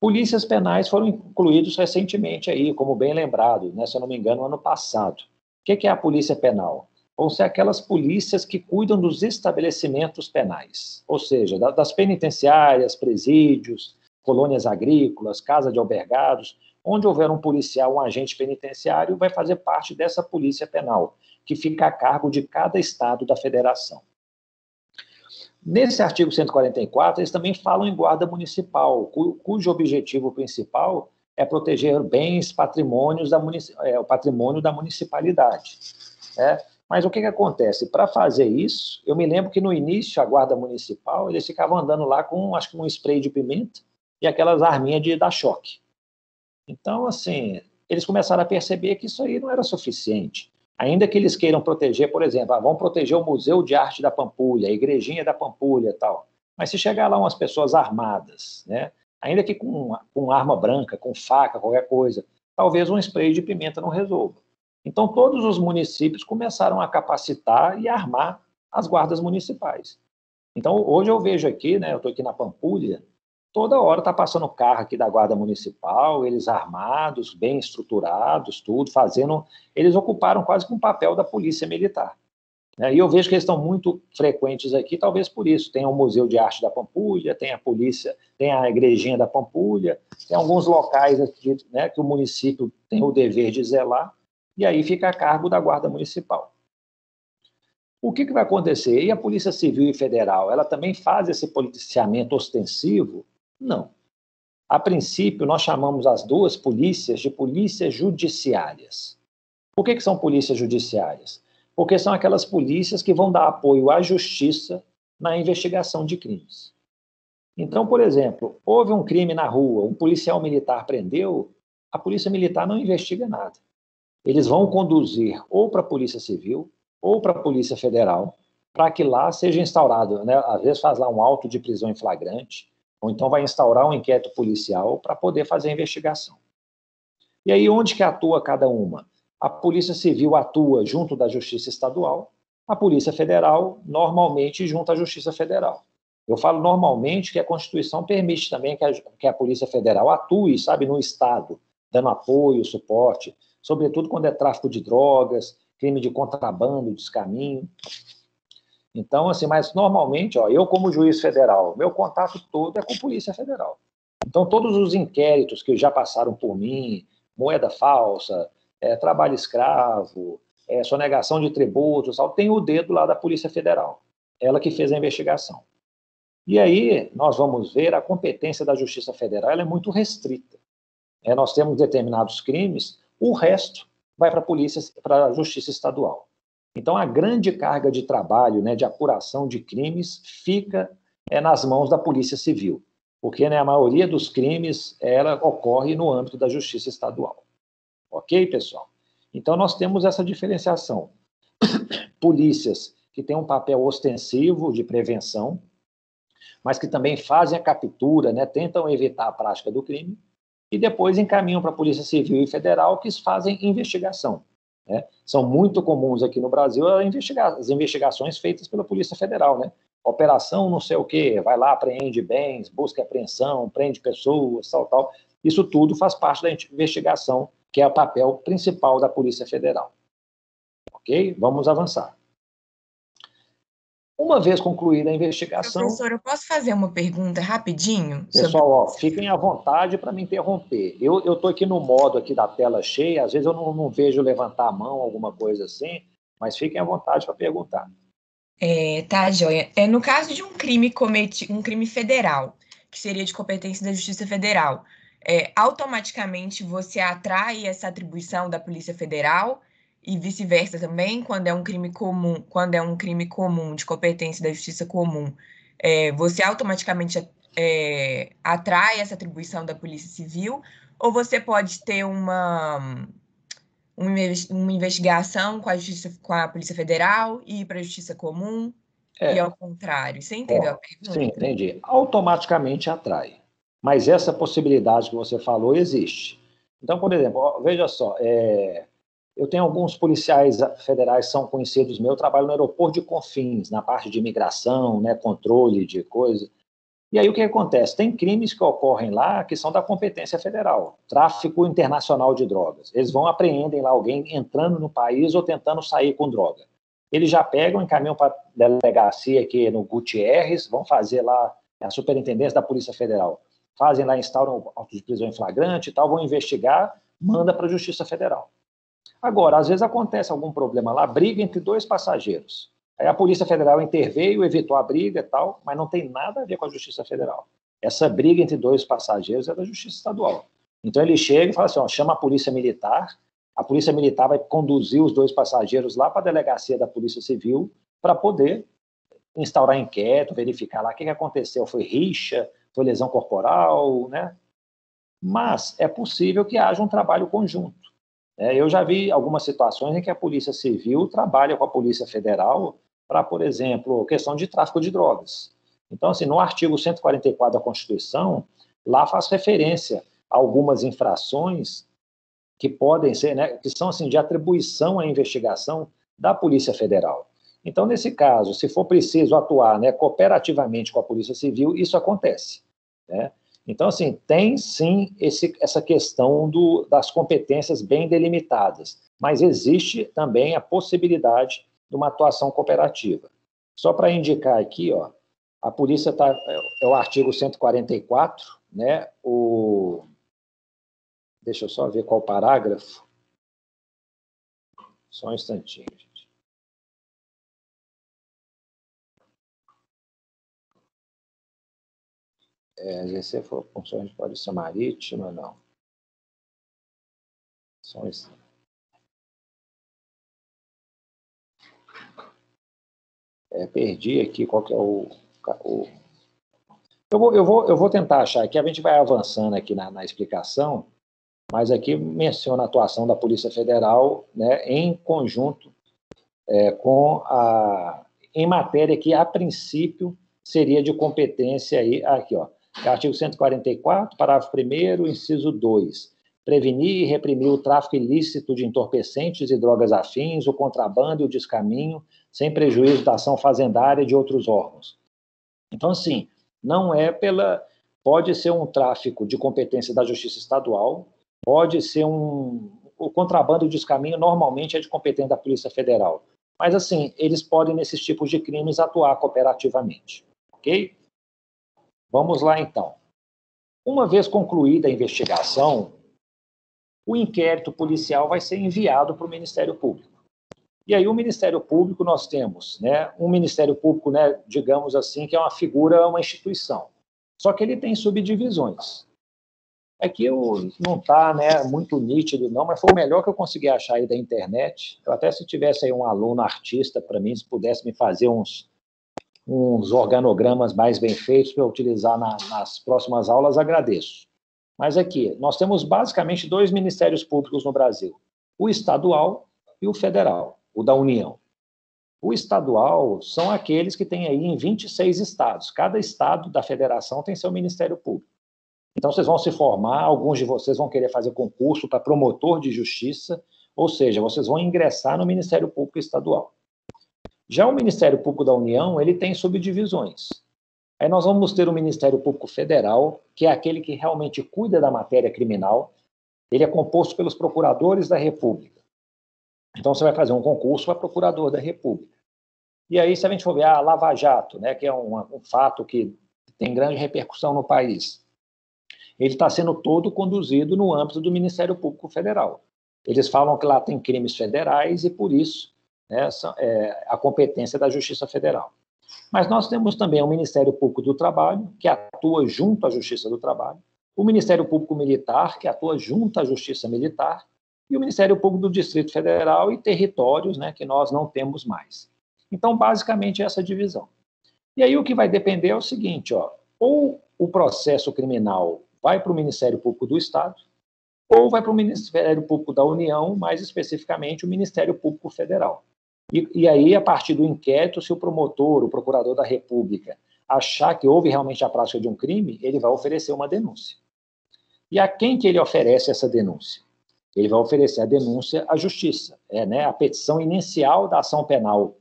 Polícias penais foram incluídos recentemente aí, como bem lembrado, né, se eu não me engano, no ano passado. O que é a polícia penal? Vão ser aquelas polícias que cuidam dos estabelecimentos penais, ou seja, das penitenciárias, presídios, colônias agrícolas, casa de albergados, onde houver um policial, um agente penitenciário, vai fazer parte dessa polícia penal, que fica a cargo de cada estado da federação. Nesse artigo 144, eles também falam em guarda municipal, cujo objetivo principal é proteger bens, patrimônios o patrimônio da municipalidade. Né? Mas o que acontece? Para fazer isso, eu me lembro que no início, a guarda municipal, eles ficavam andando lá com, acho que um spray de pimenta e aquelas arminhas de dar choque. Então, assim, eles começaram a perceber que isso aí não era suficiente. Ainda que eles queiram proteger, por exemplo, vão proteger o Museu de Arte da Pampulha, a Igrejinha da Pampulha e tal. Mas se chegar lá umas pessoas armadas, né, ainda que com arma branca, com faca, qualquer coisa, talvez um spray de pimenta não resolva. Então, todos os municípios começaram a capacitar e armar as guardas municipais. Então, hoje eu vejo aqui, né, eu estou aqui na Pampulha, toda hora está passando o carro aqui da Guarda Municipal, eles armados, bem estruturados, tudo, fazendo... Eles ocuparam quase que um papel da Polícia Militar. Né? E eu vejo que eles estão muito frequentes aqui, talvez por isso. Tem o Museu de Arte da Pampulha, tem a polícia, tem a Igrejinha da Pampulha, tem alguns locais aqui, né, que o município tem o dever de zelar, e aí fica a cargo da Guarda Municipal. O que vai acontecer? E a Polícia Civil e Federal, ela também faz esse policiamento ostensivo? Não. A princípio, nós chamamos as duas polícias de polícias judiciárias. Por que são polícias judiciárias? Porque são aquelas polícias que vão dar apoio à justiça na investigação de crimes. Então, por exemplo, houve um crime na rua, um policial militar prendeu, a polícia militar não investiga nada. Eles vão conduzir ou para a Polícia Civil ou para a Polícia Federal, para que lá seja instaurado, né, às vezes faz lá um auto de prisão em flagrante, ou então vai instaurar um inquérito policial para poder fazer a investigação. E aí, onde que atua cada uma? A Polícia Civil atua junto da Justiça Estadual, a Polícia Federal, normalmente, junto à Justiça Federal. Eu falo normalmente que a Constituição permite também que a Polícia Federal atue, sabe, no Estado, dando apoio, suporte, sobretudo quando é tráfico de drogas, crime de contrabando, descaminho. Então, assim, mas normalmente, eu como juiz federal, meu contato todo é com a Polícia Federal. Então, todos os inquéritos que já passaram por mim, moeda falsa, trabalho escravo, sonegação de tributos, tem o dedo lá da Polícia Federal. Ela que fez a investigação. E aí, nós vamos ver a competência da Justiça Federal, ela é muito restrita. Nós temos determinados crimes, o resto vai para a Justiça Estadual. Então, a grande carga de trabalho, né, de apuração de crimes fica nas mãos da Polícia Civil, porque, né, a maioria dos crimes ela ocorre no âmbito da Justiça Estadual. Ok, pessoal? Então, nós temos essa diferenciação. polícias que têm um papel ostensivo de prevenção, mas que também fazem a captura, né, tentam evitar a prática do crime, e depois encaminham para a Polícia Civil e Federal, que fazem investigação. Né? São muito comuns aqui no Brasil as investigações feitas pela Polícia Federal, né? Operação não sei o quê, vai lá, apreende bens, busca apreensão, prende pessoas, tal. Isso tudo faz parte da investigação, que é o papel principal da Polícia Federal. Ok? Vamos avançar. Uma vez concluída a investigação... Professor, eu posso fazer uma pergunta rapidinho? Pessoal, ó, fiquem à vontade para me interromper. Eu estou aqui no modo aqui da tela cheia, às vezes eu não vejo levantar a mão, alguma coisa assim, mas fiquem à vontade para perguntar. Tá, joia. No caso de um crime federal, que seria de competência da Justiça Federal, automaticamente você atrai essa atribuição da Polícia Federal e vice-versa também, quando é um crime comum de competência da Justiça Comum, você automaticamente atrai essa atribuição da Polícia Civil, ou você pode ter uma investigação com a Polícia Federal e ir para a Justiça Comum, e ao contrário. Você entendeu a pergunta? Sim, entendi. Automaticamente atrai. Mas essa possibilidade que você falou existe. Então, por exemplo, veja só, eu tenho alguns policiais federais que são conhecidos meus, eu trabalho no aeroporto de Confins, na parte de imigração, né, controle de coisas. E aí o que acontece? Tem crimes que ocorrem lá que são da competência federal. Tráfico internacional de drogas. Eles vão apreendem lá alguém entrando no país ou tentando sair com droga. Eles já pegam, encaminham para a delegacia aqui no Gutierrez, vão fazer lá a superintendência da Polícia Federal. Fazem lá, instauram auto de prisão em flagrante e tal, vão investigar, manda para a Justiça Federal. Agora, às vezes acontece algum problema lá, briga entre dois passageiros. Aí a Polícia Federal interveio, evitou a briga e tal, mas não tem nada a ver com a Justiça Federal. Essa briga entre dois passageiros é da Justiça Estadual. Então ele chega e fala assim, ó, chama a Polícia Militar vai conduzir os dois passageiros lá para a delegacia da Polícia Civil para poder instaurar inquérito, verificar lá o que aconteceu, foi rixa, foi lesão corporal, né? Mas é possível que haja um trabalho conjunto. Eu já vi algumas situações em que a Polícia Civil trabalha com a Polícia Federal para, por exemplo, questão de tráfico de drogas. Então, assim, no artigo 144 da Constituição, lá faz referência a algumas infrações que podem ser, né, que são assim, de atribuição à investigação da Polícia Federal. Então, nesse caso, se for preciso atuar, né, cooperativamente com a Polícia Civil, isso acontece, né? Então, assim, tem sim essa questão das competências bem delimitadas, mas existe também a possibilidade de uma atuação cooperativa. Só para indicar aqui, ó, a polícia é o artigo 144, né? Deixa eu só ver qual parágrafo. Só um instantinho, gente. Exercer funções de polícia marítima, não. Só isso. Perdi aqui qual que é eu vou tentar achar aqui, a gente vai avançando aqui na explicação, mas aqui menciona a atuação da Polícia Federal, né, em conjunto em matéria que, a princípio, seria de competência aí, aqui, ó, artigo 144, parágrafo 1º, inciso 2. Prevenir e reprimir o tráfico ilícito de entorpecentes e drogas afins, o contrabando e o descaminho, sem prejuízo da ação fazendária de outros órgãos. Então, assim, não é pode ser um tráfico de competência da Justiça Estadual, pode ser o contrabando e o descaminho normalmente é de competência da Polícia Federal. Mas, assim, eles podem, nesses tipos de crimes, atuar cooperativamente. Ok? Vamos lá, então. Uma vez concluída a investigação, o inquérito policial vai ser enviado para o Ministério Público. E aí o Ministério Público, nós temos, né, um Ministério Público, né, digamos assim, que é uma figura, uma instituição. Só que ele tem subdivisões. Aqui não está, né, muito nítido, não, mas foi o melhor que eu consegui achar aí da internet. Eu até se tivesse aí um aluno artista para mim, se pudesse me fazer uns organogramas mais bem feitos para eu utilizar nas próximas aulas, agradeço. Mas aqui, nós temos basicamente 2 ministérios públicos no Brasil, o estadual e o federal, o da União. O estadual são aqueles que têm aí em 26 estados. Cada estado da federação tem seu Ministério Público. Então, vocês vão se formar, alguns de vocês vão querer fazer concurso para promotor de justiça, ou seja, vocês vão ingressar no Ministério Público Estadual. Já o Ministério Público da União, ele tem subdivisões. Aí nós vamos ter o Ministério Público Federal, que é aquele que realmente cuida da matéria criminal. Ele é composto pelos procuradores da República. Então, você vai fazer um concurso para procurador da República. E aí, se a gente for ver a Lava Jato, né, que é um fato que tem grande repercussão no país, ele está sendo todo conduzido no âmbito do Ministério Público Federal. Eles falam que lá tem crimes federais e, por isso, né, a competência da Justiça Federal. Mas nós temos também o Ministério Público do Trabalho, que atua junto à Justiça do Trabalho, o Ministério Público Militar, que atua junto à Justiça Militar, e o Ministério Público do Distrito Federal e territórios, né, que nós não temos mais. Então, basicamente, essa divisão. E aí o que vai depender é o seguinte, ó, ou o processo criminal vai para o Ministério Público do Estado, ou vai para o Ministério Público da União, mais especificamente o Ministério Público Federal. E aí, a partir do inquérito, se o promotor, o procurador da República, achar que houve realmente a prática de um crime, ele vai oferecer uma denúncia. E a quem que ele oferece essa denúncia? Ele vai oferecer a denúncia à Justiça, né, a petição inicial da ação penal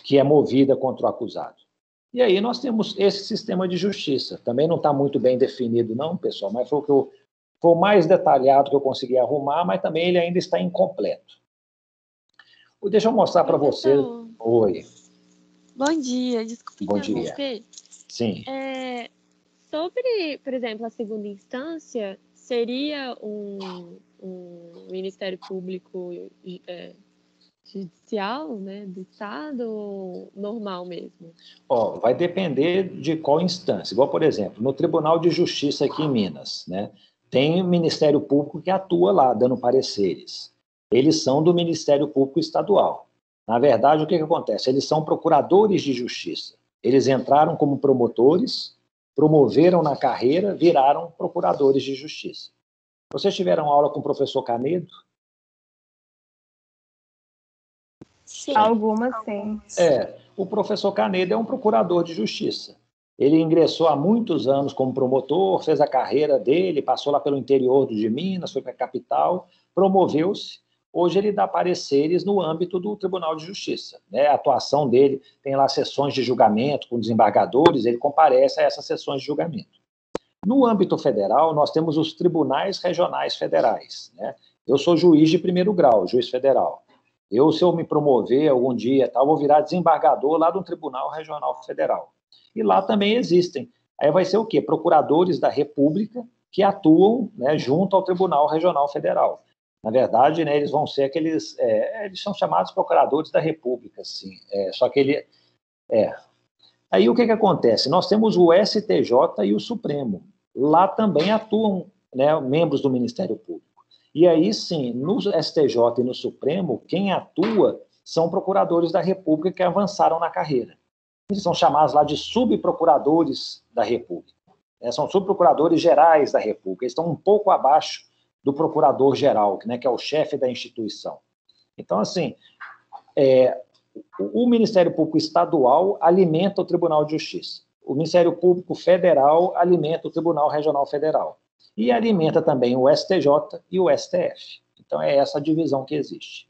que é movida contra o acusado. E aí nós temos esse sistema de justiça. Também não está muito bem definido, não, pessoal, mas foi o mais detalhado que eu consegui arrumar, mas também ele ainda está incompleto. Deixa eu mostrar para você. Oi. Bom dia, desculpe Bom interromper. Dia. Sim. Sobre, por exemplo, a segunda instância, seria um Ministério Público judicial, né, do Estado ou normal mesmo? Vai depender de qual instância. Igual, por exemplo, no Tribunal de Justiça aqui em Minas, né, tem o Ministério Público que atua lá, dando pareceres. Eles são do Ministério Público Estadual. Na verdade, o que acontece? Eles são procuradores de justiça. Eles entraram como promotores, promoveram na carreira, viraram procuradores de justiça. Vocês tiveram aula com o professor Canedo? Sim. Algumas, sim. O professor Canedo é um procurador de justiça. Ele ingressou há muitos anos como promotor, fez a carreira dele, passou lá pelo interior de Minas, foi para a capital, promoveu-se. Hoje ele dá pareceres no âmbito do Tribunal de Justiça, né? A atuação dele tem lá sessões de julgamento com desembargadores, ele comparece a essas sessões de julgamento. No âmbito federal, nós temos os tribunais regionais federais, né? Eu sou juiz de primeiro grau, juiz federal. Se eu me promover algum dia, vou virar desembargador lá do Tribunal Regional Federal. E lá também existem. Aí vai ser o quê? Procuradores da República que atuam, né, junto ao Tribunal Regional Federal. Na verdade, né, eles vão ser aqueles... eles são chamados procuradores da República, sim. Só que ele... Aí o que acontece? Nós temos o STJ e o Supremo. Lá também atuam, né, membros do Ministério Público. E aí, sim, no STJ e no Supremo, quem atua são procuradores da República que avançaram na carreira. Eles são chamados lá de subprocuradores da República. São subprocuradores gerais da República. Eles estão um pouco abaixo do procurador-geral, né, que é o chefe da instituição. Então, assim, o Ministério Público Estadual alimenta o Tribunal de Justiça. O Ministério Público Federal alimenta o Tribunal Regional Federal. E alimenta também o STJ e o STF. Então, é essa a divisão que existe.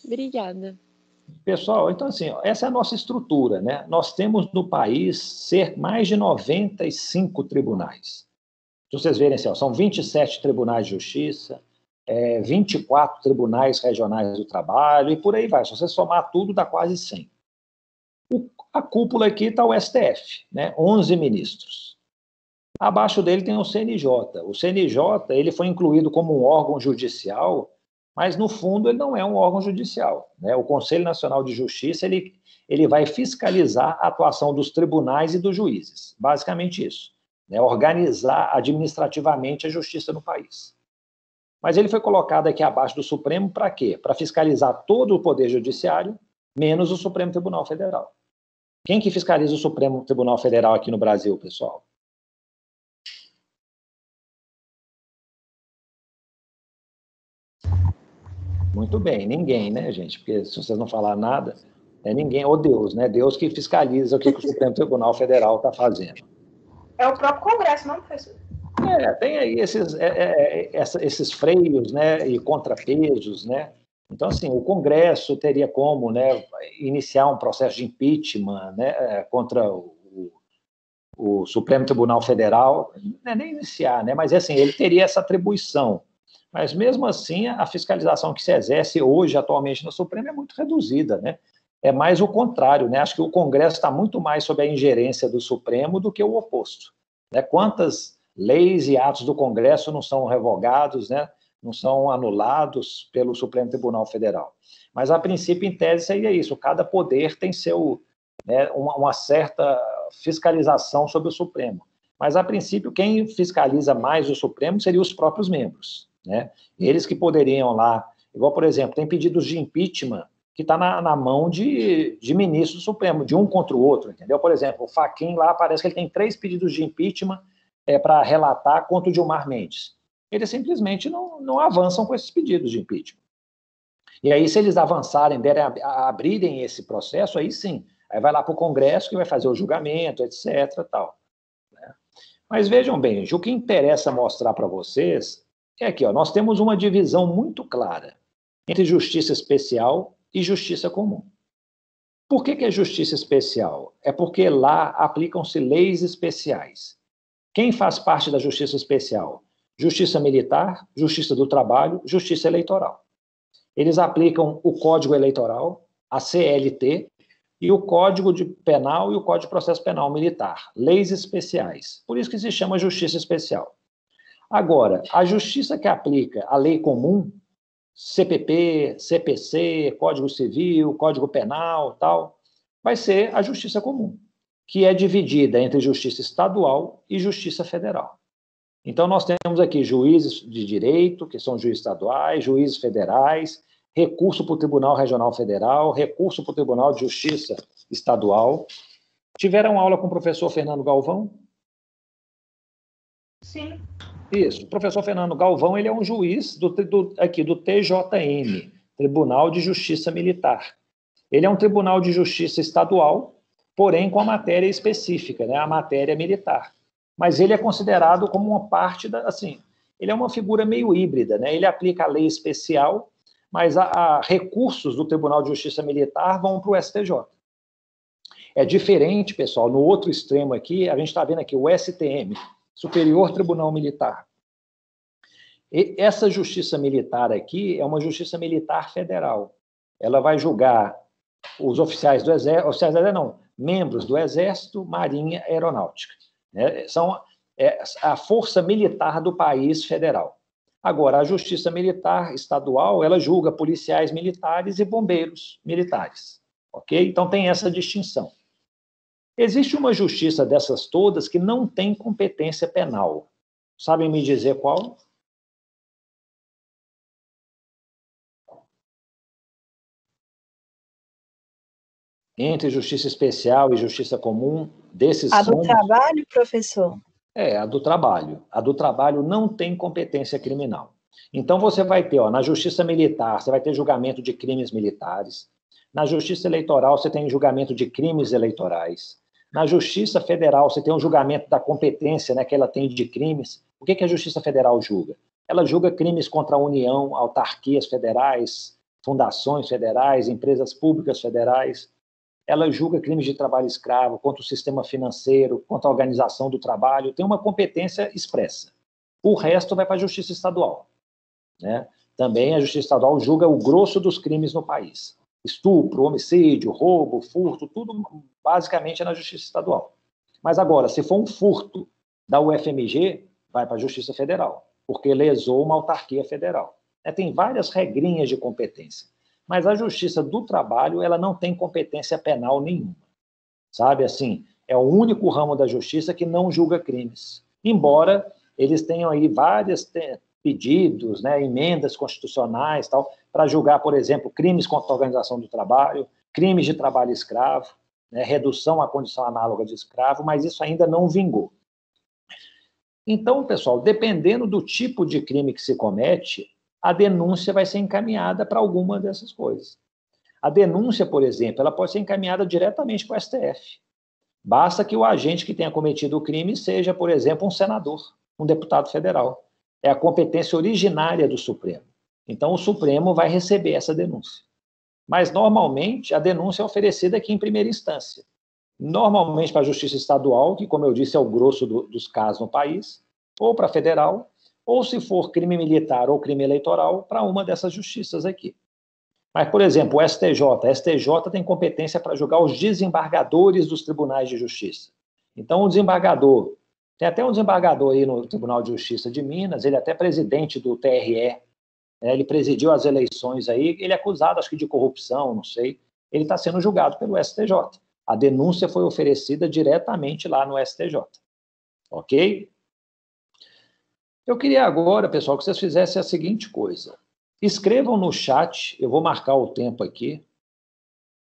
Obrigada. Pessoal, então, assim, essa é a nossa estrutura, né? Nós temos no país mais de 95 tribunais. Se vocês verem, assim, são 27 tribunais de justiça, 24 tribunais regionais do trabalho, e por aí vai. Se você somar tudo, dá quase 100. A cúpula aqui está o STF, né? 11 ministros. Abaixo dele tem o CNJ. O CNJ ele foi incluído como um órgão judicial, mas, no fundo, ele não é um órgão judicial, né? O Conselho Nacional de Justiça ele vai fiscalizar a atuação dos tribunais e dos juízes. Basicamente isso, né? Organizar administrativamente a justiça no país. Mas ele foi colocado aqui abaixo do Supremo para quê? Para fiscalizar todo o Poder Judiciário, menos o Supremo Tribunal Federal. Quem que fiscaliza o Supremo Tribunal Federal aqui no Brasil, pessoal? Muito bem, ninguém, né, gente? Porque se vocês não falar nada, é ninguém, ou Deus, né? Deus que fiscaliza o que o Supremo Tribunal Federal está fazendo. É o próprio Congresso, não, professor? Tem aí esses freios, né, e contrapesos, né? Então, assim, o Congresso teria como, né, iniciar um processo de impeachment, né, contra o Supremo Tribunal Federal, não é nem iniciar, né, mas assim, ele teria essa atribuição. Mas, mesmo assim, a fiscalização que se exerce hoje, atualmente, no Supremo é muito reduzida, né? É mais o contrário, né? Acho que o Congresso está muito mais sob a ingerência do Supremo do que o oposto. Né? Quantas leis e atos do Congresso não são revogados, né? Não são anulados pelo Supremo Tribunal Federal? Mas, a princípio, em tese, seria isso. Cada poder tem né, uma certa fiscalização sobre o Supremo. Mas, a princípio, quem fiscaliza mais o Supremo seriam os próprios membros. Né? Eles que poderiam lá, igual, por exemplo, tem pedidos de impeachment que está na mão de ministro do Supremo, de um contra o outro, entendeu? Por exemplo, o Fachin lá, parece que ele tem 3 pedidos de impeachment para relatar contra o Gilmar Mendes. Eles simplesmente não avançam com esses pedidos de impeachment. E aí, se eles avançarem, abrirem esse processo, aí sim, aí vai lá para o Congresso, que vai fazer o julgamento, etc. Tal, né? Mas vejam bem, o que interessa mostrar para vocês é aqui, ó, nós temos uma divisão muito clara entre justiça especial e justiça comum. Por que é justiça especial? É porque lá aplicam-se leis especiais. Quem faz parte da justiça especial? Justiça militar, justiça do trabalho, justiça eleitoral. Eles aplicam o Código Eleitoral, a CLT, e o Código Penal e o Código de Processo Penal Militar. Leis especiais. Por isso que se chama justiça especial. Agora, a justiça que aplica a lei comum, CPP, CPC, Código Civil, Código Penal, tal, vai ser a justiça comum, que é dividida entre justiça estadual e justiça federal. Então, nós temos aqui juízes de direito, que são juízes estaduais, juízes federais, recurso para o Tribunal Regional Federal, recurso para o Tribunal de Justiça Estadual. Tiveram aula com o professor Fernando Galvão? Sim. Isso. O professor Fernando Galvão, ele é um juiz aqui do TJM, Tribunal de Justiça Militar. Ele é um tribunal de justiça estadual, porém com a matéria específica, né, a matéria militar. Mas ele é considerado como uma parte assim, ele é uma figura meio híbrida, né? Ele aplica a lei especial, mas a recursos do Tribunal de Justiça Militar vão para o STJ. É diferente, pessoal, no outro extremo aqui, a gente está vendo aqui o STM, Superior Tribunal Militar. E essa justiça militar aqui é uma justiça militar federal. Ela vai julgar os oficiais do Exército, membros do Exército, Marinha, Aeronáutica. Né? São a força militar do país federal. Agora, a justiça militar estadual, ela julga policiais militares e bombeiros militares. Ok? Então, tem essa distinção. Existe uma justiça dessas todas que não tem competência penal. Sabem me dizer qual? Entre justiça especial e justiça comum, desses A do trabalho, professor? A do trabalho. A do trabalho não tem competência criminal. Então, você vai ter, na justiça militar, você vai ter julgamento de crimes militares. Na justiça eleitoral, você tem julgamento de crimes eleitorais. Na Justiça Federal, você tem um julgamento da competência, né, que ela tem de crimes. O que a Justiça Federal julga? Ela julga crimes contra a União, autarquias federais, fundações federais, empresas públicas federais. Ela julga crimes de trabalho escravo, contra o sistema financeiro, contra a organização do trabalho. Tem uma competência expressa. O resto vai para a Justiça Estadual. Né? Também a Justiça Estadual julga o grosso dos crimes no país. Estupro, homicídio, roubo, furto, tudo basicamente é na Justiça Estadual. Mas agora, se for um furto da UFMG, vai para a Justiça Federal, porque lesou uma autarquia federal. Tem várias regrinhas de competência. Mas a Justiça do Trabalho, ela não tem competência penal nenhuma. Sabe, assim, é o único ramo da Justiça que não julga crimes. Embora eles tenham aí vários pedidos, né, emendas constitucionais, tal, para julgar, por exemplo, crimes contra a organização do trabalho, crimes de trabalho escravo, né, redução à condição análoga de escravo, mas isso ainda não vingou. Então, pessoal, dependendo do tipo de crime que se comete, a denúncia vai ser encaminhada para alguma dessas coisas. A denúncia, por exemplo, ela pode ser encaminhada diretamente para o STF. Basta que o agente que tenha cometido o crime seja, por exemplo, um senador, um deputado federal. É a competência originária do Supremo. Então, o Supremo vai receber essa denúncia. Mas, normalmente, a denúncia é oferecida aqui em primeira instância. Normalmente para a Justiça Estadual, que, como eu disse, é o grosso dos casos no país, ou para a Federal, ou, se for crime militar ou crime eleitoral, para uma dessas justiças aqui. Mas, por exemplo, o STJ tem competência para julgar os desembargadores dos tribunais de justiça. Então, o desembargador, tem até um desembargador aí no Tribunal de Justiça de Minas, ele é até presidente do TRE, né, ele presidiu as eleições aí, ele é acusado, acho que de corrupção, não sei, ele está sendo julgado pelo STJ. A denúncia foi oferecida diretamente lá no STJ. Ok? Eu queria agora, pessoal, que vocês fizessem a seguinte coisa. Escrevam no chat, eu vou marcar o tempo aqui,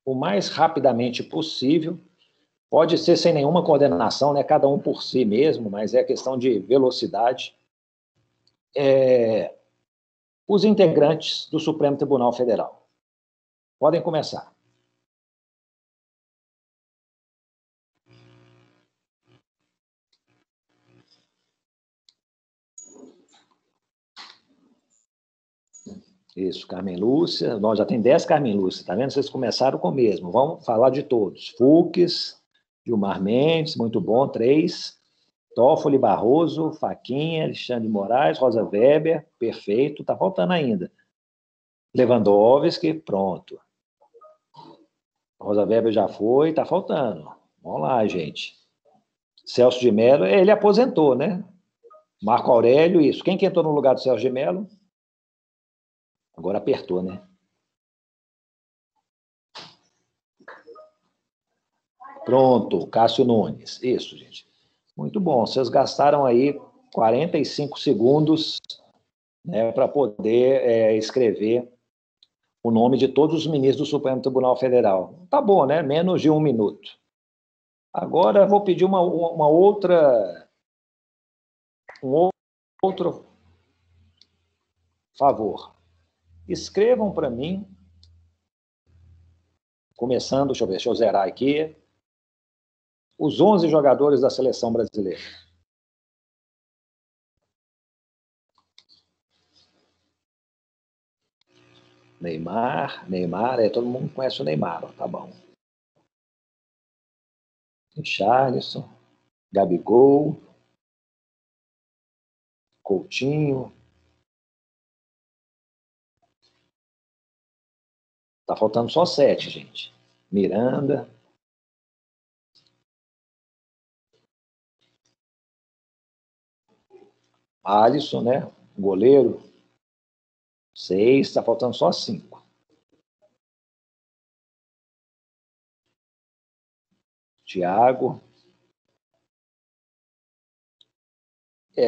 o mais rapidamente possível. Pode ser sem nenhuma coordenação, né? Cada um por si mesmo, mas é questão de velocidade. Os integrantes do Supremo Tribunal Federal. Podem começar. Isso, Carmen Lúcia. Nós já tem 10 Carmen Lúcia, tá vendo? Vocês começaram com o mesmo. Vamos falar de todos. Fux, Gilmar Mendes, muito bom, 3. Toffoli Barroso, Faquinha, Alexandre de Moraes, Rosa Weber, perfeito. Tá faltando ainda. Lewandowski, pronto. Rosa Weber já foi, tá faltando. Vamos lá, gente. Celso de Mello, ele aposentou, né? Marco Aurélio, isso. Quem que entrou no lugar do Celso de Mello? Agora apertou, né? Pronto, Cássio Nunes. Isso, gente. Muito bom. Vocês gastaram aí 45 segundos, né, para poder escrever o nome de todos os ministros do Supremo Tribunal Federal. Tá bom, né? Menos de 1 minuto. Agora vou pedir um outro favor. Escrevam para mim, começando, deixa eu zerar aqui, os 11 jogadores da seleção brasileira. Neymar, todo mundo conhece o Neymar, ó, tá bom. Richarlison, Gabigol, Coutinho. Tá faltando só 7, gente. Miranda. Alisson, né? Goleiro. 6, tá faltando só 5. Thiago.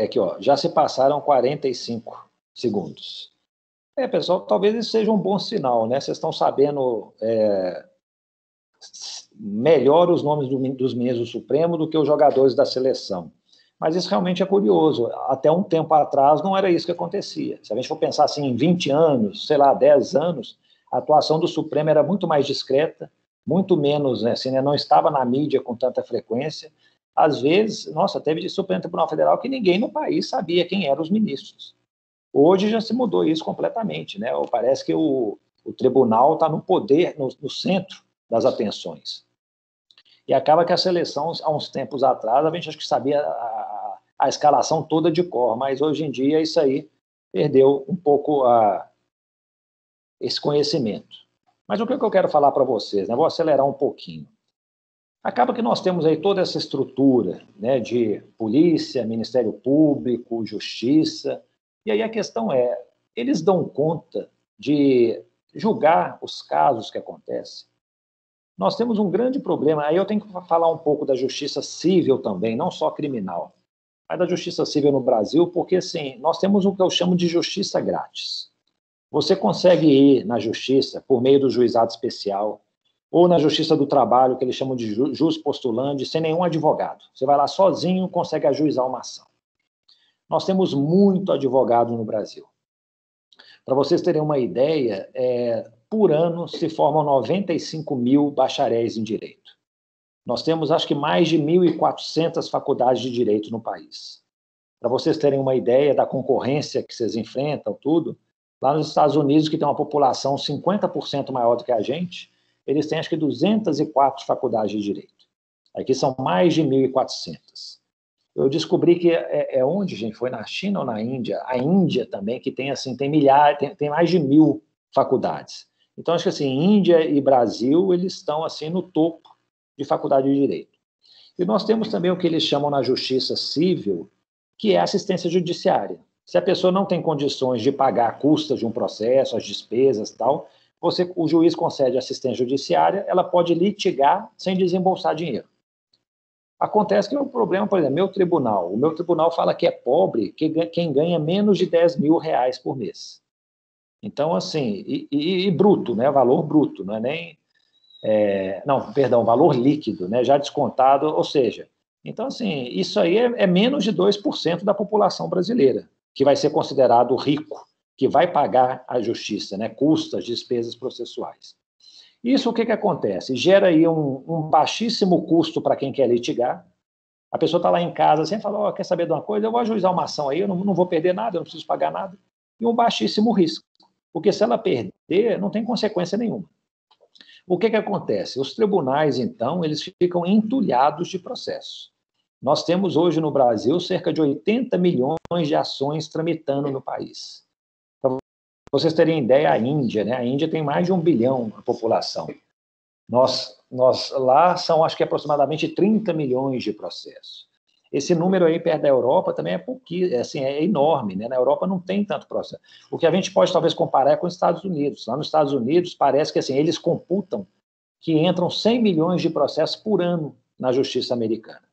Aqui, ó, já se passaram 45 segundos. Pessoal, talvez isso seja um bom sinal, né? Vocês estão sabendo melhor os nomes dos ministros do Supremo do que os jogadores da seleção. Mas isso realmente é curioso. Até um tempo atrás não era isso que acontecia. Se a gente for pensar assim, em 20 anos, sei lá, 10 anos, a atuação do Supremo era muito mais discreta, muito menos, né, assim, né, não estava na mídia com tanta frequência. Às vezes, nossa, teve de Supremo Tribunal Federal que ninguém no país sabia quem eram os ministros. Hoje já se mudou isso completamente, né? Parece que o tribunal está no poder, no centro das atenções. E acaba que a seleção, há uns tempos atrás, a gente acho que sabia a escalação toda de cor, mas hoje em dia isso aí perdeu um pouco esse conhecimento. Mas o que eu quero falar para vocês, né? Vou acelerar um pouquinho. Acaba que nós temos aí toda essa estrutura, né, de polícia, Ministério Público, Justiça, e aí a questão é, eles dão conta de julgar os casos que acontecem? Nós temos um grande problema, aí eu tenho que falar um pouco da justiça civil também, não só criminal, mas da justiça civil no Brasil, porque assim, nós temos o que eu chamo de justiça grátis. Você consegue ir na justiça por meio do juizado especial, ou na justiça do trabalho, que eles chamam de jus postulandi, sem nenhum advogado. Você vai lá sozinho, consegue ajuizar uma ação. Nós temos muito advogado no Brasil. Para vocês terem uma ideia, por ano se formam 95 mil bacharéis em direito. Nós temos, acho que, mais de 1.400 faculdades de direito no país. Para vocês terem uma ideia da concorrência que vocês enfrentam, tudo, lá nos Estados Unidos, que tem uma população 50% maior do que a gente, eles têm, acho que, 204 faculdades de direito. Aqui são mais de 1.400. Eu descobri que onde, gente? Foi na China ou na Índia? A Índia também, que tem, assim, tem mais de 1.000 faculdades. Então, acho que, assim, Índia e Brasil, eles estão, assim, no topo de faculdade de direito. E nós temos também o que eles chamam na justiça civil, que é assistência judiciária. Se a pessoa não tem condições de pagar a custas de um processo, as despesas e tal, o juiz concede assistência judiciária, ela pode litigar sem desembolsar dinheiro. Acontece que o problema, por exemplo, o meu tribunal fala que é pobre quem ganha menos de 10 mil reais por mês. Então, assim, e bruto, né? Valor bruto, não é nem... valor líquido, né? Já descontado, ou seja... Então, assim, isso aí é menos de 2% da população brasileira, que vai ser considerado rico, que vai pagar a justiça, né? Custas, despesas processuais. Isso o que acontece? Gera aí um baixíssimo custo para quem quer litigar. A pessoa está lá em casa, sempre fala, quer saber de uma coisa? Eu vou ajuizar uma ação aí, eu não vou perder nada, eu não preciso pagar nada. E um baixíssimo risco, porque se ela perder, não tem consequência nenhuma. O que acontece? Os tribunais, então, eles ficam entulhados de processos. Nós temos hoje no Brasil cerca de 80 milhões de ações tramitando no país. Para vocês terem ideia, a Índia, né? A Índia tem mais de 1 bilhão a população. Nós lá são, acho que, aproximadamente 30 milhões de processos. Esse número aí perto da Europa também é pouquinho, assim, é enorme, né? Na Europa não tem tanto processo. O que a gente pode talvez comparar é com os Estados Unidos. Lá nos Estados Unidos parece que assim, eles computam que entram 100 milhões de processos por ano na justiça americana.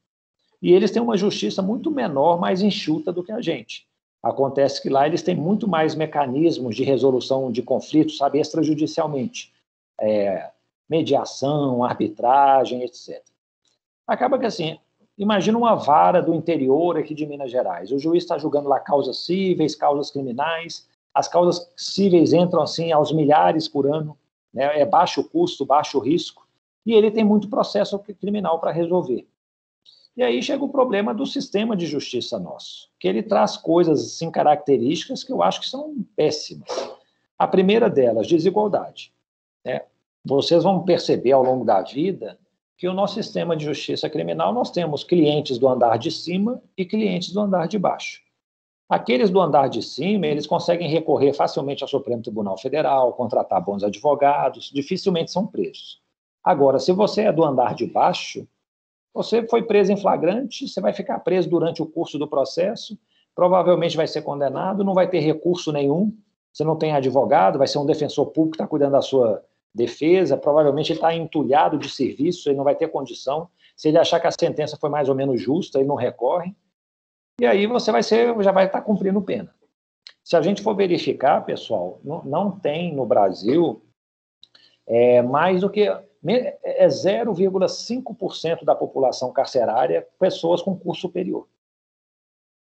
E eles têm uma justiça muito menor, mais enxuta do que a gente. Acontece que lá eles têm muito mais mecanismos de resolução de conflitos, sabe, extrajudicialmente. Mediação, arbitragem, etc. Acaba que assim, imagina uma vara do interior aqui de Minas Gerais. O juiz está julgando lá causas cíveis, causas criminais. As causas cíveis entram assim aos milhares por ano, né? É baixo custo, baixo risco. E ele tem muito processo criminal para resolver. E aí chega o problema do sistema de justiça nosso, que ele traz coisas, assim, características que eu acho que são péssimas. A primeira delas, desigualdade, né? Vocês vão perceber ao longo da vida que o nosso sistema de justiça criminal, nós temos clientes do andar de cima e clientes do andar de baixo. Aqueles do andar de cima, eles conseguem recorrer facilmente ao Supremo Tribunal Federal, contratar bons advogados, dificilmente são presos. Agora, se você é do andar de baixo, você foi preso em flagrante, você vai ficar preso durante o curso do processo, provavelmente vai ser condenado, não vai ter recurso nenhum, você não tem advogado, vai ser um defensor público que está cuidando da sua defesa, provavelmente ele está entulhado de serviço, ele não vai ter condição. Se ele achar que a sentença foi mais ou menos justa, ele não recorre. E aí você já vai estar cumprindo pena. Se a gente for verificar, pessoal, não tem no Brasil mais do que 0,5% da população carcerária pessoas com curso superior.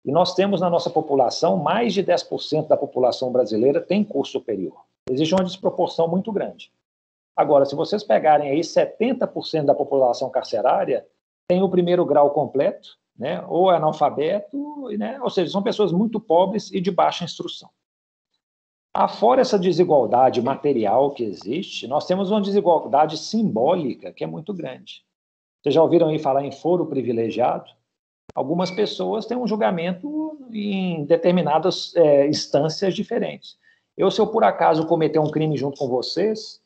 E nós temos na nossa população, mais de 10% da população brasileira tem curso superior. Existe uma desproporção muito grande. Agora, se vocês pegarem aí 70% da população carcerária tem o primeiro grau completo, né, ou é analfabeto, né, ou seja, são pessoas muito pobres e de baixa instrução. Afora essa desigualdade material que existe, nós temos uma desigualdade simbólica que é muito grande. Vocês já ouviram aí falar em foro privilegiado? Algumas pessoas têm um julgamento em determinadas instâncias diferentes. Se eu por acaso cometer um crime junto com vocês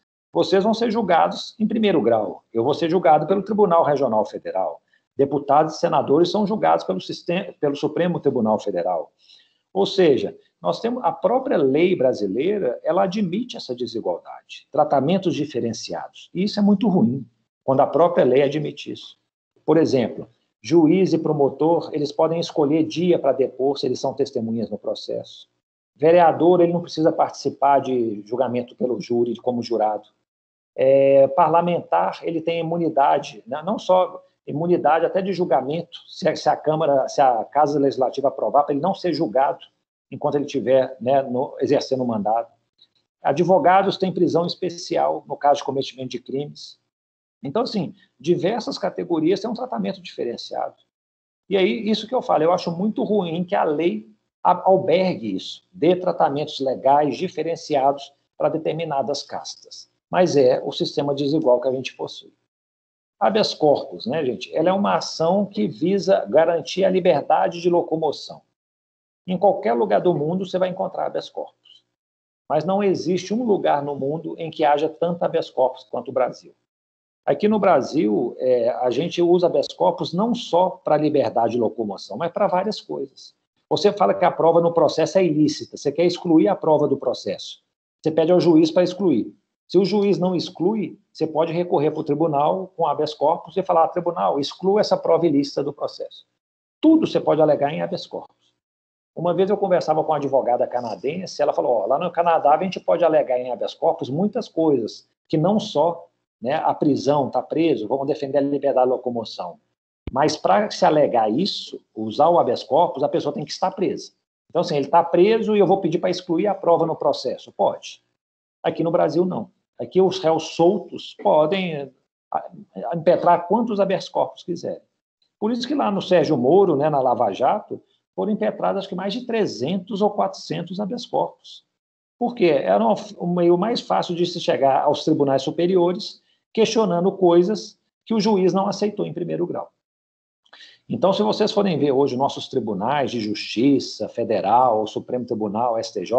vão ser julgados em primeiro grau. Eu vou ser julgado pelo Tribunal Regional Federal. Deputados e senadores são julgados pelo Supremo Tribunal Federal. Ou seja, nós temos a própria lei brasileira, ela admite essa desigualdade, tratamentos diferenciados. E isso é muito ruim, quando a própria lei admite isso. Por exemplo, juiz e promotor, eles podem escolher dia para depor se eles são testemunhas no processo. Vereador, ele não precisa participar de julgamento pelo júri, como jurado. Parlamentar, ele tem imunidade, né? Não só imunidade, até de julgamento, se a Casa Legislativa aprovar, para ele não ser julgado enquanto ele estiver, né, exercendo o mandato. Advogados têm prisão especial no caso de cometimento de crimes. Então, assim, diversas categorias têm um tratamento diferenciado. E aí, isso que eu falo, eu acho muito ruim que a lei albergue isso, dê tratamentos legais diferenciados para determinadas castas. Mas é o sistema desigual que a gente possui. Habeas corpus, né, gente? Ela é uma ação que visa garantir a liberdade de locomoção. Em qualquer lugar do mundo você vai encontrar habeas corpus. Mas não existe um lugar no mundo em que haja tanto habeas corpus quanto o Brasil. Aqui no Brasil, a gente usa habeas corpus não só para liberdade de locomoção, mas para várias coisas. Você fala que a prova no processo é ilícita, você quer excluir a prova do processo. Você pede ao juiz para excluir. Se o juiz não exclui, você pode recorrer para o tribunal com habeas corpus e falar, tribunal, exclua essa prova ilícita do processo. Tudo você pode alegar em habeas corpus. Uma vez eu conversava com uma advogada canadense, ela falou, lá no Canadá a gente pode alegar em habeas corpus muitas coisas, que não só, né, a prisão, está preso, vamos defender a liberdade de locomoção. Mas para se alegar isso, usar o habeas corpus, a pessoa tem que estar presa. Então, assim, ele está preso e eu vou pedir para excluir a prova no processo. Pode. Aqui no Brasil, não. Aqui os réus soltos podem impetrar quantos habeas corpus quiserem. Por isso que lá no Sérgio Moro, né, na Lava Jato, foram impetrados acho que mais de 300 ou 400 habeas corpus. Por quê? Era o meio mais fácil de se chegar aos tribunais superiores questionando coisas que o juiz não aceitou em primeiro grau. Então, se vocês forem ver hoje nossos tribunais de justiça, federal, Supremo Tribunal, STJ,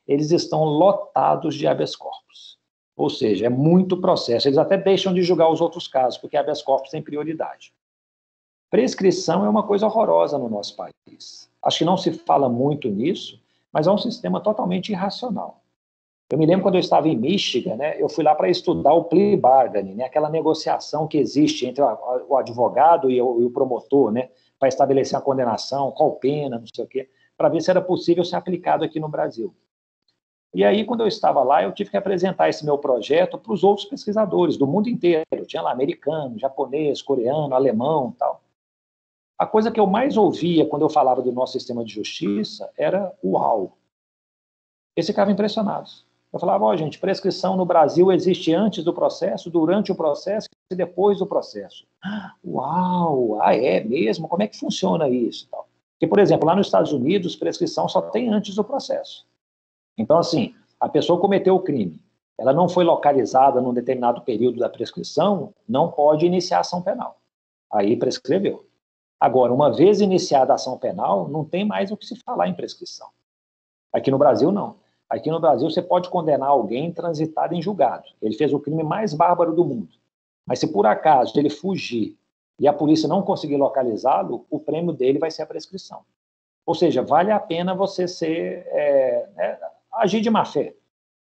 eles estão lotados de habeas corpus. Ou seja, é muito processo. Eles até deixam de julgar os outros casos, porque habeas corpus tem prioridade. Prescrição é uma coisa horrorosa no nosso país. Acho que não se fala muito nisso, mas é um sistema totalmente irracional. Eu me lembro quando eu estava em Michigan, né, eu fui lá para estudar o plea bargaining, né, aquela negociação que existe entre o advogado e o promotor, né, para estabelecer a condenação, qual pena, não sei o quê, para ver se era possível ser aplicado aqui no Brasil. E aí, quando eu estava lá, eu tive que apresentar esse meu projeto para os outros pesquisadores do mundo inteiro. Tinha lá americano, japonês, coreano, alemão e tal. A coisa que eu mais ouvia quando eu falava do nosso sistema de justiça era uau. Eles ficavam impressionados. Eu falava, gente, prescrição no Brasil existe antes do processo, durante o processo e depois do processo. Uau, é mesmo? Como é que funciona isso? Porque, por exemplo, lá nos Estados Unidos, prescrição só tem antes do processo. Então, assim, a pessoa cometeu o crime, ela não foi localizada num determinado período da prescrição, não pode iniciar ação penal. Aí prescreveu. Agora, uma vez iniciada a ação penal, não tem mais o que se falar em prescrição. Aqui no Brasil, não. Aqui no Brasil, você pode condenar alguém transitado em julgado. Ele fez o crime mais bárbaro do mundo. Mas se por acaso ele fugir e a polícia não conseguir localizá-lo, o prêmio dele vai ser a prescrição. Ou seja, vale a pena você agir de má fé.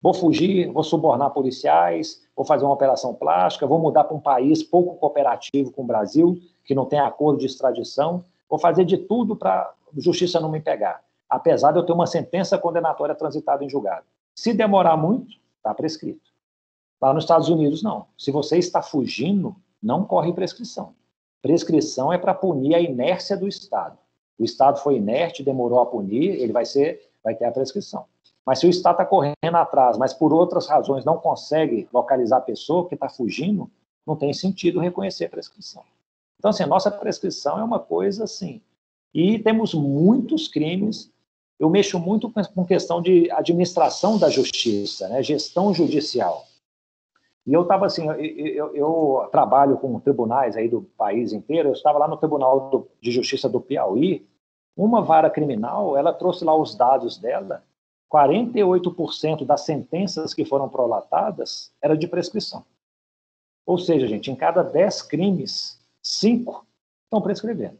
Vou fugir, vou subornar policiais, vou fazer uma operação plástica, vou mudar para um país pouco cooperativo com o Brasil, que não tem acordo de extradição, vou fazer de tudo para a justiça não me pegar, apesar de eu ter uma sentença condenatória transitada em julgado. Se demorar muito, está prescrito. Lá nos Estados Unidos, não. Se você está fugindo, não corre prescrição. Prescrição é para punir a inércia do Estado. O Estado foi inerte, demorou a punir, ele vai ter a prescrição. Mas se o Estado está correndo atrás, mas por outras razões não consegue localizar a pessoa que está fugindo, não tem sentido reconhecer a prescrição. Então, assim, a nossa prescrição é uma coisa assim. E temos muitos crimes. Eu mexo muito com questão de administração da justiça, né, gestão judicial. E eu estava assim, eu trabalho com tribunais aí do país inteiro, eu estava lá no Tribunal de Justiça do Piauí, uma vara criminal, ela trouxe lá os dados dela, 48% das sentenças que foram prolatadas era de prescrição. Ou seja, gente, em cada 10 crimes, 5 estão prescrevendo.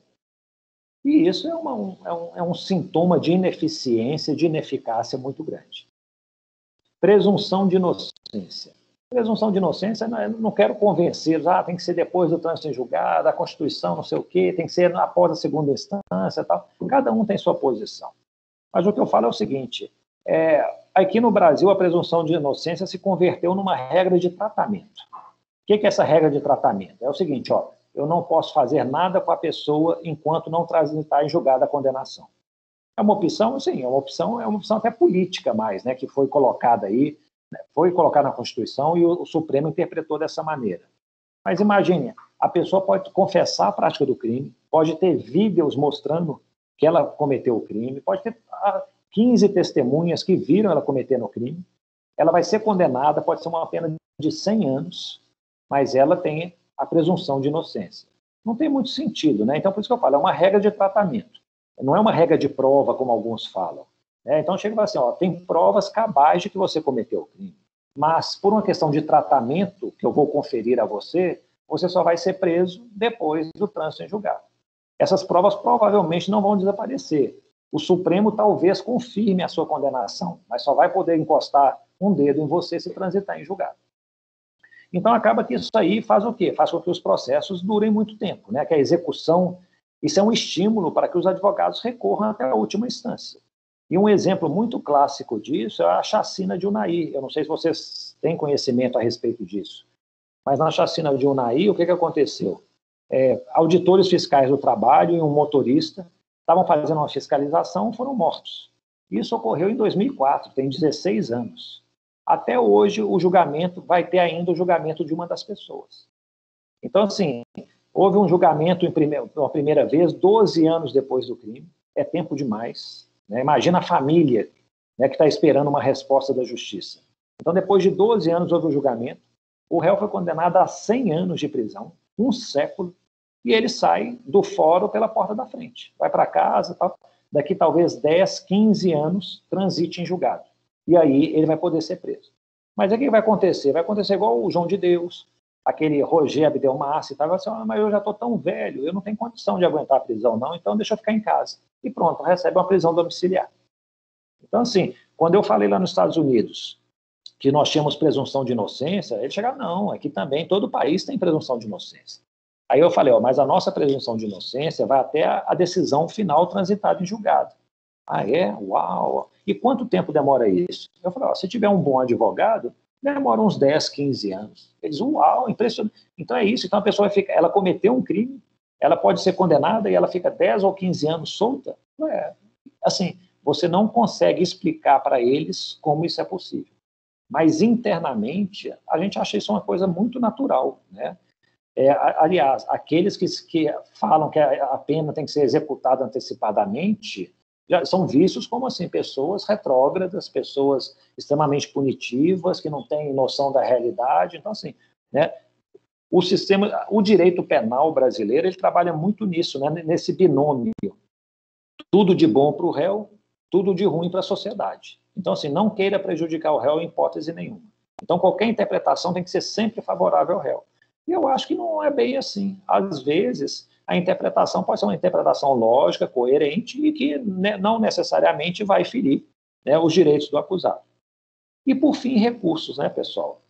E isso é um sintoma de ineficiência, de ineficácia muito grande. Presunção de inocência. Presunção de inocência, não quero convencê-los, tem que ser depois do trânsito em julgado, a Constituição, não sei o quê, tem que ser após a segunda instância e tal. Cada um tem sua posição. Mas o que eu falo é o seguinte, aqui no Brasil a presunção de inocência se converteu numa regra de tratamento. O que é essa regra de tratamento? É o seguinte, eu não posso fazer nada com a pessoa enquanto não transitar em julgado a condenação. É uma opção, sim, é uma opção até política mais, né, que foi colocada aí, né, foi colocada na Constituição e o Supremo interpretou dessa maneira. Mas imagine, a pessoa pode confessar a prática do crime, pode ter vídeos mostrando que ela cometeu o crime, pode ter 15 testemunhas que viram ela cometendo o crime, ela vai ser condenada, pode ser uma pena de 100 anos, mas ela tem a presunção de inocência. Não tem muito sentido, né? Então, por isso que eu falo, é uma regra de tratamento. Não é uma regra de prova, como alguns falam. Né? Então, chega e fala assim, ó, tem provas cabais de que você cometeu o crime, mas por uma questão de tratamento que eu vou conferir a você, você só vai ser preso depois do trânsito em julgado. Essas provas provavelmente não vão desaparecer. O Supremo talvez confirme a sua condenação, mas só vai poder encostar um dedo em você se transitar em julgado. Então, acaba que isso aí faz o quê? Faz com que os processos durem muito tempo, né? Que a execução, isso é um estímulo para que os advogados recorram até a última instância. E um exemplo muito clássico disso é a chacina de Unai. Eu não sei se vocês têm conhecimento a respeito disso, mas na chacina de Unai, o que aconteceu? Auditores fiscais do trabalho e um motorista estavam fazendo uma fiscalização, foram mortos. Isso ocorreu em 2004, tem 16 anos. Até hoje, o julgamento vai ter ainda o julgamento de uma das pessoas. Então, assim, houve um julgamento pela primeira vez, 12 anos depois do crime, é tempo demais. Né? Imagina a família, né, que está esperando uma resposta da justiça. Então, depois de 12 anos houve o julgamento, o réu foi condenado a 100 anos de prisão, um século, e ele sai do fórum pela porta da frente. Vai para casa, daqui talvez 10, 15 anos, transite em julgado. E aí ele vai poder ser preso. Mas o que vai acontecer? Vai acontecer igual o João de Deus, aquele Roger Abdelmaci, vai assim, mas eu já estou tão velho, eu não tenho condição de aguentar a prisão, não, então deixa eu ficar em casa. E pronto, recebe uma prisão domiciliar. Então, assim, quando eu falei lá nos Estados Unidos que nós tínhamos presunção de inocência, eles chegaram, não, aqui também, todo país tem presunção de inocência. Aí eu falei, mas a nossa presunção de inocência vai até a decisão final transitada em julgado. Ah, é? Uau! E quanto tempo demora isso? Eu falei, se tiver um bom advogado, demora uns 10, 15 anos. Eles, uau, impressionante. Então é isso, então a pessoa ela cometeu um crime, ela pode ser condenada e ela fica 10 ou 15 anos solta. Assim, você não consegue explicar para eles como isso é possível. Mas internamente, a gente acha isso uma coisa muito natural, né? Aliás, aqueles que falam que a pena tem que ser executada antecipadamente, já são vistos como assim, pessoas retrógradas, pessoas extremamente punitivas, que não têm noção da realidade. Então, assim, né, o direito penal brasileiro, ele trabalha muito nisso, né, nesse binômio. Tudo de bom para o réu, tudo de ruim para a sociedade. Então, assim, não queira prejudicar o réu em hipótese nenhuma. Então, qualquer interpretação tem que ser sempre favorável ao réu. E eu acho que não é bem assim. Às vezes, a interpretação pode ser uma interpretação lógica, coerente e que não necessariamente vai ferir, né, os direitos do acusado. E, por fim, recursos, né, pessoal?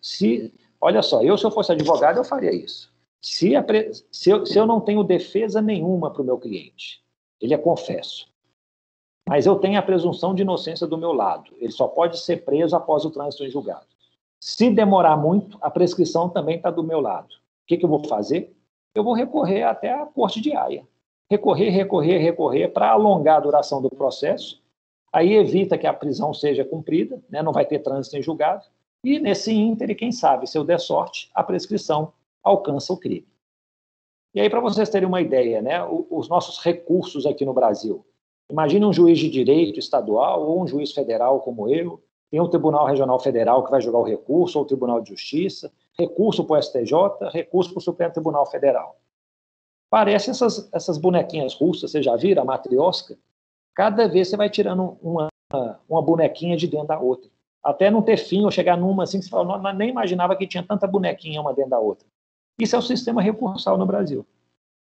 Olha só, se eu fosse advogado, eu faria isso. Se eu não tenho defesa nenhuma para o meu cliente, ele é confesso, mas eu tenho a presunção de inocência do meu lado, ele só pode ser preso após o trânsito em julgado. Se demorar muito, a prescrição também está do meu lado. O que eu vou fazer? Eu vou recorrer até a Corte de Haia. Recorrer para alongar a duração do processo. Aí evita que a prisão seja cumprida, né? Não vai ter trânsito em julgado. E nesse íntere, quem sabe, se eu der sorte, a prescrição alcança o crime. E aí, para vocês terem uma ideia, né? Os nossos recursos aqui no Brasil. Imagine um juiz de direito estadual ou um juiz federal como eu. Tem o Tribunal Regional Federal que vai julgar o recurso, ou o Tribunal de Justiça, recurso para o STJ, recurso para o Supremo Tribunal Federal. Parece essas bonequinhas russas, você já viram, a matriosca? Cada vez você vai tirando uma bonequinha de dentro da outra. Até não ter fim, ou chegar numa assim, que você fala, não, nem imaginava que tinha tanta bonequinha uma dentro da outra. Isso é o sistema recursal no Brasil.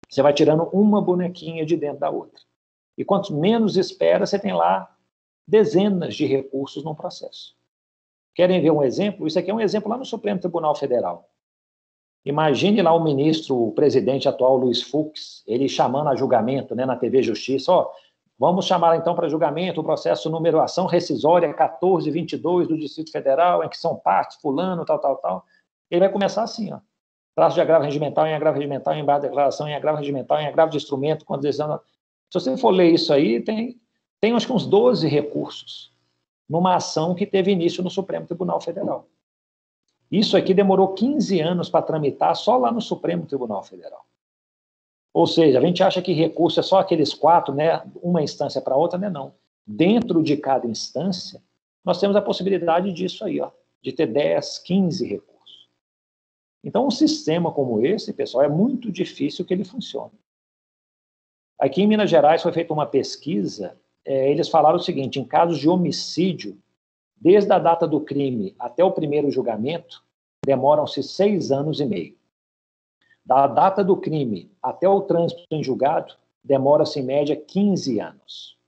Você vai tirando uma bonequinha de dentro da outra. E quanto menos espera, você tem lá dezenas de recursos no processo. Querem ver um exemplo? Isso aqui é um exemplo lá no Supremo Tribunal Federal. Imagine lá o presidente atual, Luiz Fux, ele chamando a julgamento, né, na TV Justiça, vamos chamar então para julgamento o processo número ação rescisória 1422 do Distrito Federal, em que são partes, fulano, tal. Ele vai começar assim, traço de agravo regimental, em agravo regimental, em embargo de declaração, em agravo regimental, em agravo de instrumento, se você for ler isso aí, tem tem acho que uns 12 recursos numa ação que teve início no Supremo Tribunal Federal. Isso aqui demorou 15 anos para tramitar só lá no Supremo Tribunal Federal. Ou seja, a gente acha que recurso é só aqueles 4, né, uma instância para outra, né? Não. Dentro de cada instância, nós temos a possibilidade disso aí, ó, de ter 10, 15 recursos. Então, um sistema como esse, pessoal, é muito difícil que ele funcione. Aqui em Minas Gerais foi feita uma pesquisa, eles falaram o seguinte: em casos de homicídio, desde a data do crime até o primeiro julgamento, demoram-se 6 anos e meio. Da data do crime até o trânsito em julgado, demora-se em média 15 anos.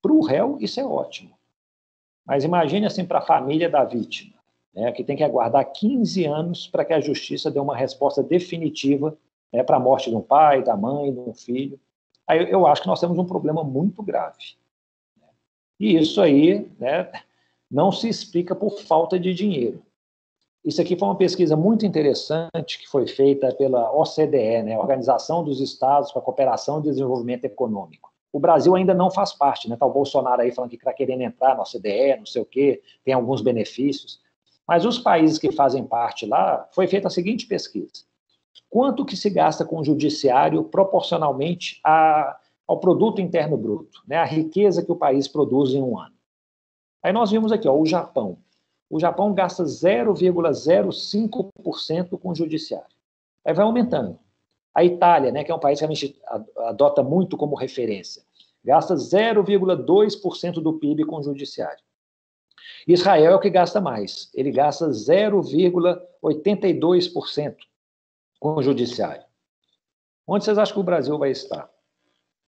Para o réu, isso é ótimo. Mas imagine assim para a família da vítima, né, que tem que aguardar 15 anos para que a justiça dê uma resposta definitiva, né, para a morte de um pai, da mãe, de um filho. Aí eu acho que nós temos um problema muito grave. E isso aí, né, não se explica por falta de dinheiro. Isso aqui foi uma pesquisa muito interessante que foi feita pela OCDE, né, Organização dos Estados para a Cooperação e Desenvolvimento Econômico. O Brasil ainda não faz parte, né? Está o Bolsonaro aí falando que está querendo entrar na OCDE, não sei o quê, tem alguns benefícios. Mas os países que fazem parte lá, foi feita a seguinte pesquisa: quanto que se gasta com o judiciário proporcionalmente ao produto interno bruto, né? A riqueza que o país produz em um ano. Aí nós vimos aqui, ó, o Japão. O Japão gasta 0,05% com o judiciário. Aí vai aumentando. A Itália, né, que é um país que a gente adota muito como referência, gasta 0,2% do PIB com o judiciário. Israel é o que gasta mais. Ele gasta 0,82% com o judiciário. Onde vocês acham que o Brasil vai estar?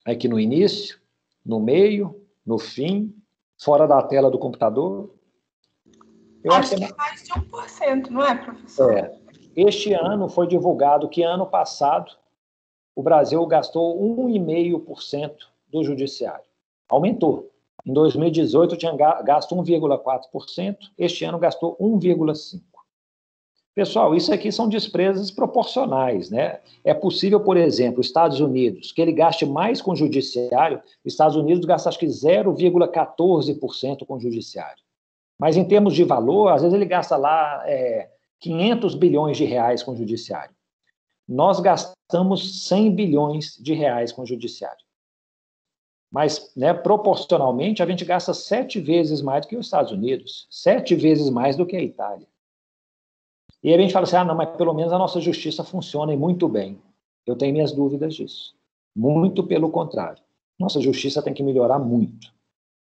Aqui no início, no meio, no fim, fora da tela do computador? Eu acho que é mais de 1%, não é, professor? Este ano foi divulgado que ano passado o Brasil gastou 1,5% do judiciário. Aumentou. Em 2018 tinha gasto 1,4%, este ano gastou 1,5%. Pessoal, isso aqui são despesas proporcionais, né? É possível, por exemplo, Estados Unidos, que ele gaste mais com o judiciário, Estados Unidos gasta acho que 0,14% com o judiciário. Mas em termos de valor, às vezes ele gasta lá 500 bilhões de reais com o judiciário. Nós gastamos 100 bilhões de reais com o judiciário. Mas, né, proporcionalmente, a gente gasta 7 vezes mais do que os Estados Unidos, 7 vezes mais do que a Itália. E aí a gente fala assim, não, mas pelo menos a nossa justiça funciona muito bem. Eu tenho minhas dúvidas disso. Muito pelo contrário. Nossa justiça tem que melhorar muito.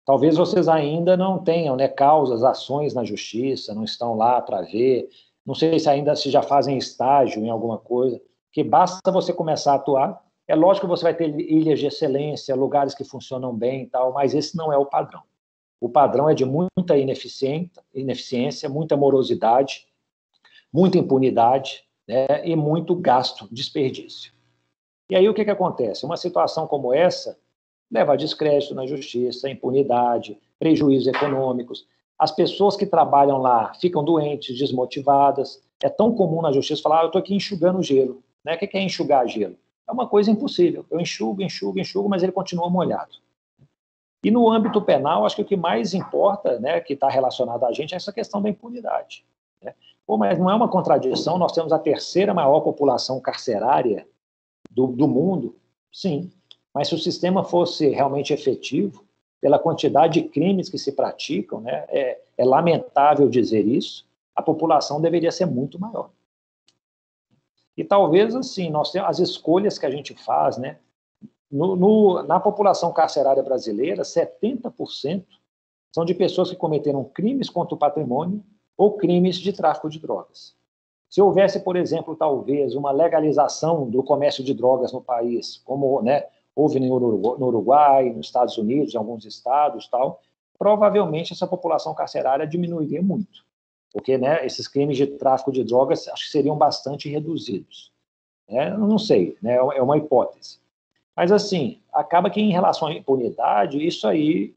Talvez vocês ainda não tenham, né, causas, ações na justiça, não estão lá para ver, não sei se já fazem estágio em alguma coisa, que basta você começar a atuar. É lógico que você vai ter ilhas de excelência, lugares que funcionam bem e tal, mas esse não é o padrão. O padrão é de muita ineficiência, muita morosidade, muita impunidade, né, e muito gasto, desperdício. E aí o que acontece? Uma situação como essa leva a descrédito na justiça, impunidade, prejuízos econômicos. As pessoas que trabalham lá ficam doentes, desmotivadas. É tão comum na justiça falar, eu estou aqui enxugando gelo. Né? O que é enxugar gelo? É uma coisa impossível. Eu enxugo, mas ele continua molhado. E no âmbito penal, acho que o que mais importa, né, que está relacionado a gente, é essa questão da impunidade. Né? Pô, mas não é uma contradição, nós temos a 3ª maior população carcerária do mundo? Sim. Mas se o sistema fosse realmente efetivo, pela quantidade de crimes que se praticam, né, é lamentável dizer isso, a população deveria ser muito maior. E talvez, assim, nós temos as escolhas que a gente faz, né, na população carcerária brasileira, 70% são de pessoas que cometeram crimes contra o patrimônio ou crimes de tráfico de drogas. Se houvesse, por exemplo, talvez uma legalização do comércio de drogas no país, como, né, houve no Uruguai, nos Estados Unidos, em alguns estados, tal, provavelmente essa população carcerária diminuiria muito, porque, né, esses crimes de tráfico de drogas acho que seriam bastante reduzidos. Não sei, né, é uma hipótese. Mas, assim, acaba que em relação à impunidade, isso aí,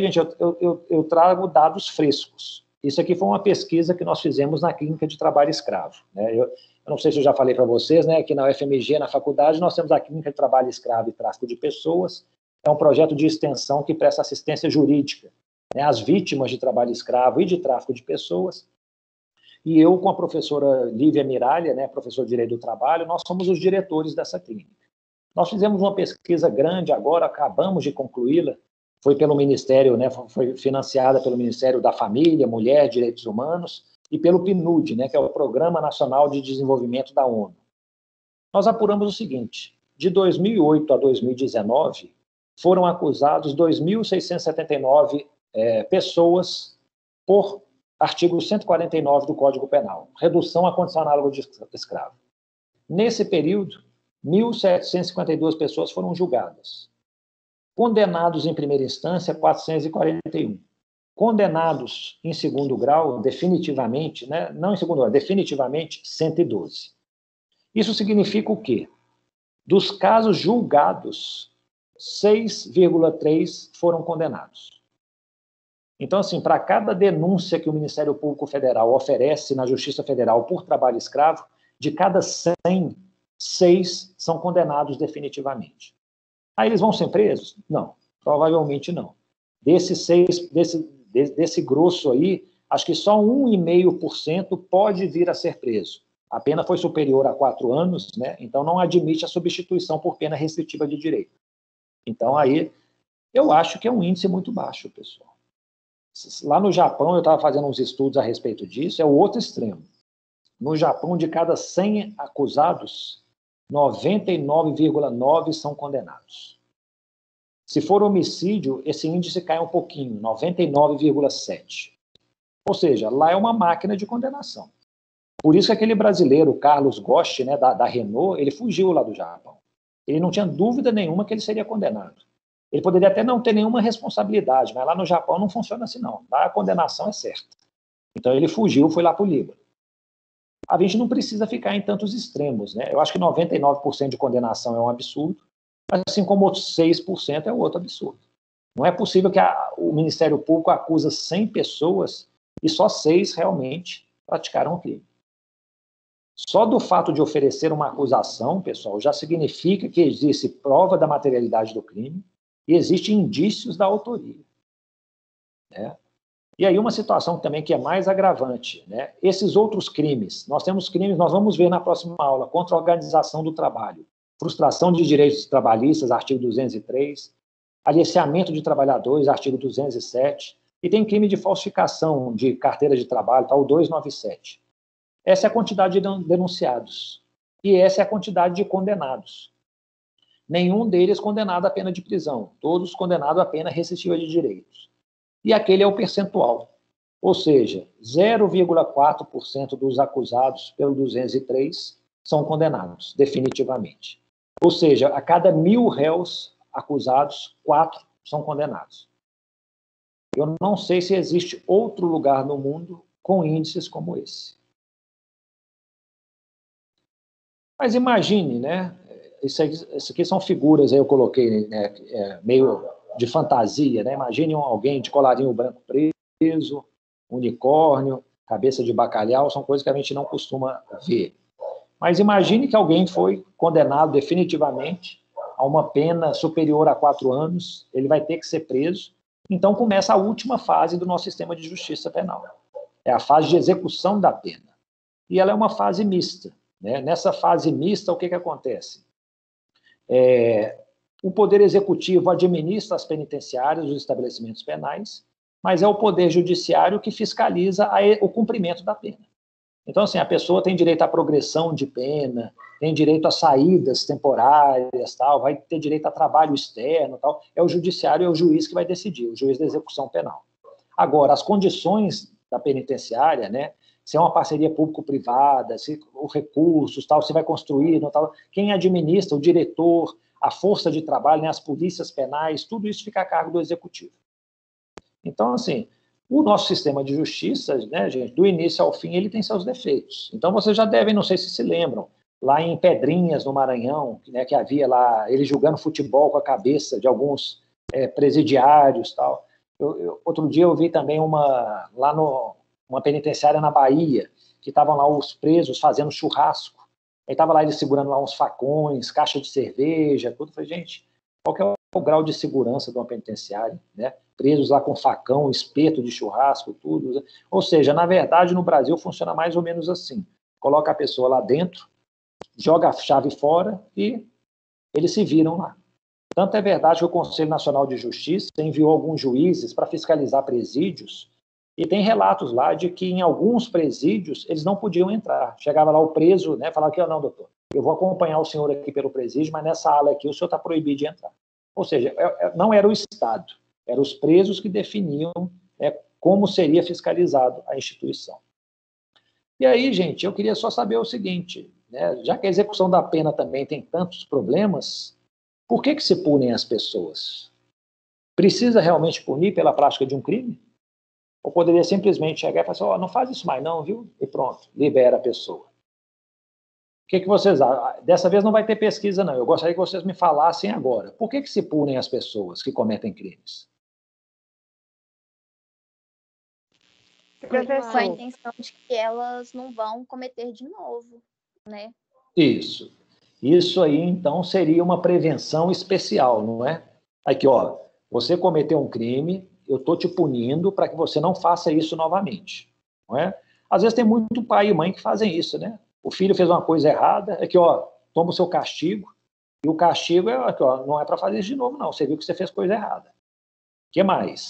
gente, eu trago dados frescos. Isso aqui foi uma pesquisa que nós fizemos na Clínica de Trabalho Escravo. Né? Eu não sei se eu já falei para vocês, né, que na UFMG, na faculdade, nós temos a Clínica de Trabalho Escravo e Tráfico de Pessoas, é um projeto de extensão que presta assistência jurídica, né, às vítimas de trabalho escravo e de tráfico de pessoas. E eu, com a professora Lívia Miralha, né, professora de Direito do Trabalho, nós somos os diretores dessa clínica. Nós fizemos uma pesquisa grande agora, acabamos de concluí-la, foi pelo Ministério, né, foi financiada pelo Ministério da Família, Mulher e Direitos Humanos, e pelo PNUD, né, que é o Programa Nacional de Desenvolvimento da ONU. Nós apuramos o seguinte: de 2008 a 2019, foram acusados 2.679 pessoas por artigo 149 do Código Penal, redução à condição análoga de escravo. Nesse período, 1.752 pessoas foram julgadas. Condenados em primeira instância, 441. Condenados em segundo grau, definitivamente, né? Não em segundo grau, definitivamente, 112. Isso significa o quê? Dos casos julgados, 6,3 foram condenados. Então, assim, para cada denúncia que o Ministério Público Federal oferece na Justiça Federal por trabalho escravo, de cada 100, 6 são condenados definitivamente. Aí eles vão ser presos? Não, provavelmente não. Desses 6, desse grosso aí, acho que só 1,5% pode vir a ser preso. A pena foi superior a 4 anos, né? Então não admite a substituição por pena restritiva de direito. Então aí, eu acho que é um índice muito baixo, pessoal. Lá no Japão, eu estava fazendo uns estudos a respeito disso, é o outro extremo. No Japão, de cada 100 acusados, 99,9 são condenados. Se for homicídio, esse índice cai um pouquinho, 99,7. Ou seja, lá é uma máquina de condenação. Por isso que aquele brasileiro, Carlos Ghosh, né, da Renault, ele fugiu lá do Japão. Ele não tinha dúvida nenhuma que ele seria condenado. Ele poderia até não ter nenhuma responsabilidade, mas lá no Japão não funciona assim, não. Lá a condenação é certa. Então ele fugiu, foi lá para o Líbano. A gente não precisa ficar em tantos extremos, né? Eu acho que 99% de condenação é um absurdo, assim como outros 6% é outro absurdo. Não é possível que o Ministério Público acusa 100 pessoas e só 6 realmente praticaram o crime. Só do fato de oferecer uma acusação, pessoal, já significa que existe prova da materialidade do crime e existem indícios da autoria, né? E aí uma situação também que é mais agravante, né? Esses outros crimes, nós temos crimes, nós vamos ver na próxima aula, contra a organização do trabalho, frustração de direitos trabalhistas, artigo 203, aliciamento de trabalhadores, artigo 207, e tem crime de falsificação de carteira de trabalho, tá, o 297. Essa é a quantidade de denunciados, e essa é a quantidade de condenados. Nenhum deles condenado à pena de prisão, todos condenados à pena restritiva de direitos. E aquele é o percentual, ou seja, 0,4% dos acusados pelo 203 são condenados definitivamente. Ou seja, a cada 1.000 réus acusados, 4 são condenados. Eu não sei se existe outro lugar no mundo com índices como esse. Mas imagine, né? Isso aqui são figuras, aí eu coloquei, né, meio de fantasia, né? Imagine alguém de colarinho branco preso, unicórnio, cabeça de bacalhau, são coisas que a gente não costuma ver. Mas imagine que alguém foi condenado definitivamente a uma pena superior a 4 anos, ele vai ter que ser preso. Então começa a última fase do nosso sistema de justiça penal. É a fase de execução da pena. E ela é uma fase mista, né? Nessa fase mista, o que acontece? O Poder Executivo administra as penitenciárias, os estabelecimentos penais, mas é o Poder Judiciário que fiscaliza o cumprimento da pena. Então, assim, a pessoa tem direito à progressão de pena, tem direito a saídas temporárias, tal, vai ter direito a trabalho externo, tal. É o Judiciário, é o juiz que vai decidir, o juiz da execução penal. Agora, as condições da penitenciária, né, se é uma parceria público-privada, se os recursos, tal, se vai construir, não, tal, quem administra, o diretor, a força de trabalho, né, as polícias penais, tudo isso fica a cargo do executivo. Então, assim, o nosso sistema de justiça, né, gente, do início ao fim, ele tem seus defeitos. Então, vocês já devem, não sei se lembram, lá em Pedrinhas, no Maranhão, né, que havia lá, ele jogando futebol com a cabeça de alguns presidiários, tal. Outro dia eu vi também uma penitenciária na Bahia, que estavam lá os presos fazendo churrasco. Aí estava lá eles segurando lá uns facões, caixa de cerveja, tudo. Eu falei, gente, qual que é o grau de segurança de uma penitenciária, né? Presos lá com facão, espeto de churrasco, tudo. Ou seja, na verdade, no Brasil funciona mais ou menos assim. Coloca a pessoa lá dentro, joga a chave fora e eles se viram lá. Tanto é verdade que o Conselho Nacional de Justiça enviou alguns juízes para fiscalizar presídios e tem relatos lá de que em alguns presídios eles não podiam entrar. Chegava lá o preso, né, falava que, não, doutor, eu vou acompanhar o senhor aqui pelo presídio, mas nessa ala aqui o senhor está proibido de entrar. Ou seja, não era o Estado, eram os presos que definiam como seria fiscalizado a instituição. E aí, gente, eu queria só saber o seguinte, né, já que a execução da pena também tem tantos problemas, por que se punem as pessoas? Precisa realmente punir pela prática de um crime? Ou poderia simplesmente chegar e falar assim, não faz isso mais não, viu? E pronto, libera a pessoa. O que vocês acham? Dessa vez não vai ter pesquisa, não. Eu gostaria que vocês me falassem agora. Por que se punem as pessoas que cometem crimes? Com a intenção de que elas não vão cometer de novo, né? Isso. Isso aí, então, seria uma prevenção especial, não é? Aqui, ó, você cometeu um crime, eu estou te punindo para que você não faça isso novamente, não é? Às vezes tem muito pai e mãe que fazem isso, né? O filho fez uma coisa errada, aqui, ó, toma o seu castigo, e o castigo aqui, ó, não é para fazer isso de novo, não. Você viu que você fez coisa errada. O que mais?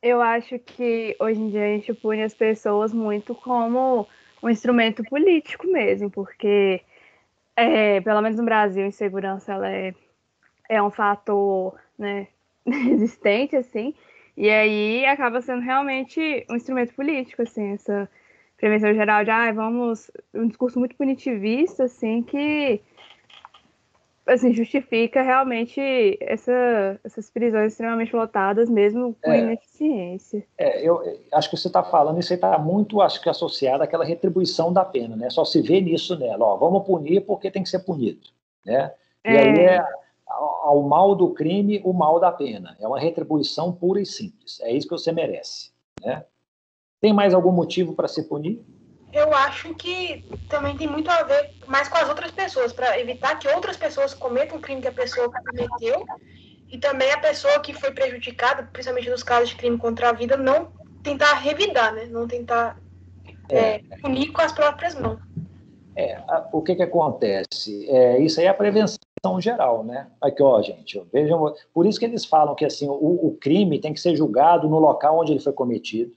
Eu acho que hoje em dia a gente pune as pessoas muito como um instrumento político mesmo, porque, pelo menos no Brasil, a insegurança ela é um fator, né, existente, assim, e aí acaba sendo realmente um instrumento político, assim, essa prevenção geral de, um discurso muito punitivista, assim, que assim, justifica realmente essas prisões extremamente lotadas, mesmo com ineficiência. Eu acho que você está falando, isso aí está muito, acho que, associado àquela retribuição da pena, né? Só se vê nisso nela, ó, vamos punir porque tem que ser punido, né? E aí ao mal do crime, o mal da pena. É uma retribuição pura e simples. É isso que você merece, né? Tem mais algum motivo para se punir? Eu acho que também tem muito a ver mais com as outras pessoas, para evitar que outras pessoas cometam o crime que a pessoa cometeu, e também a pessoa que foi prejudicada, principalmente nos casos de crime contra a vida, não tentar revidar, né? Não tentar punir com as próprias mãos. O que acontece? Isso aí é a prevenção geral, né? Aqui, ó, gente, vejam, por isso que eles falam que assim, o crime tem que ser julgado no local onde ele foi cometido,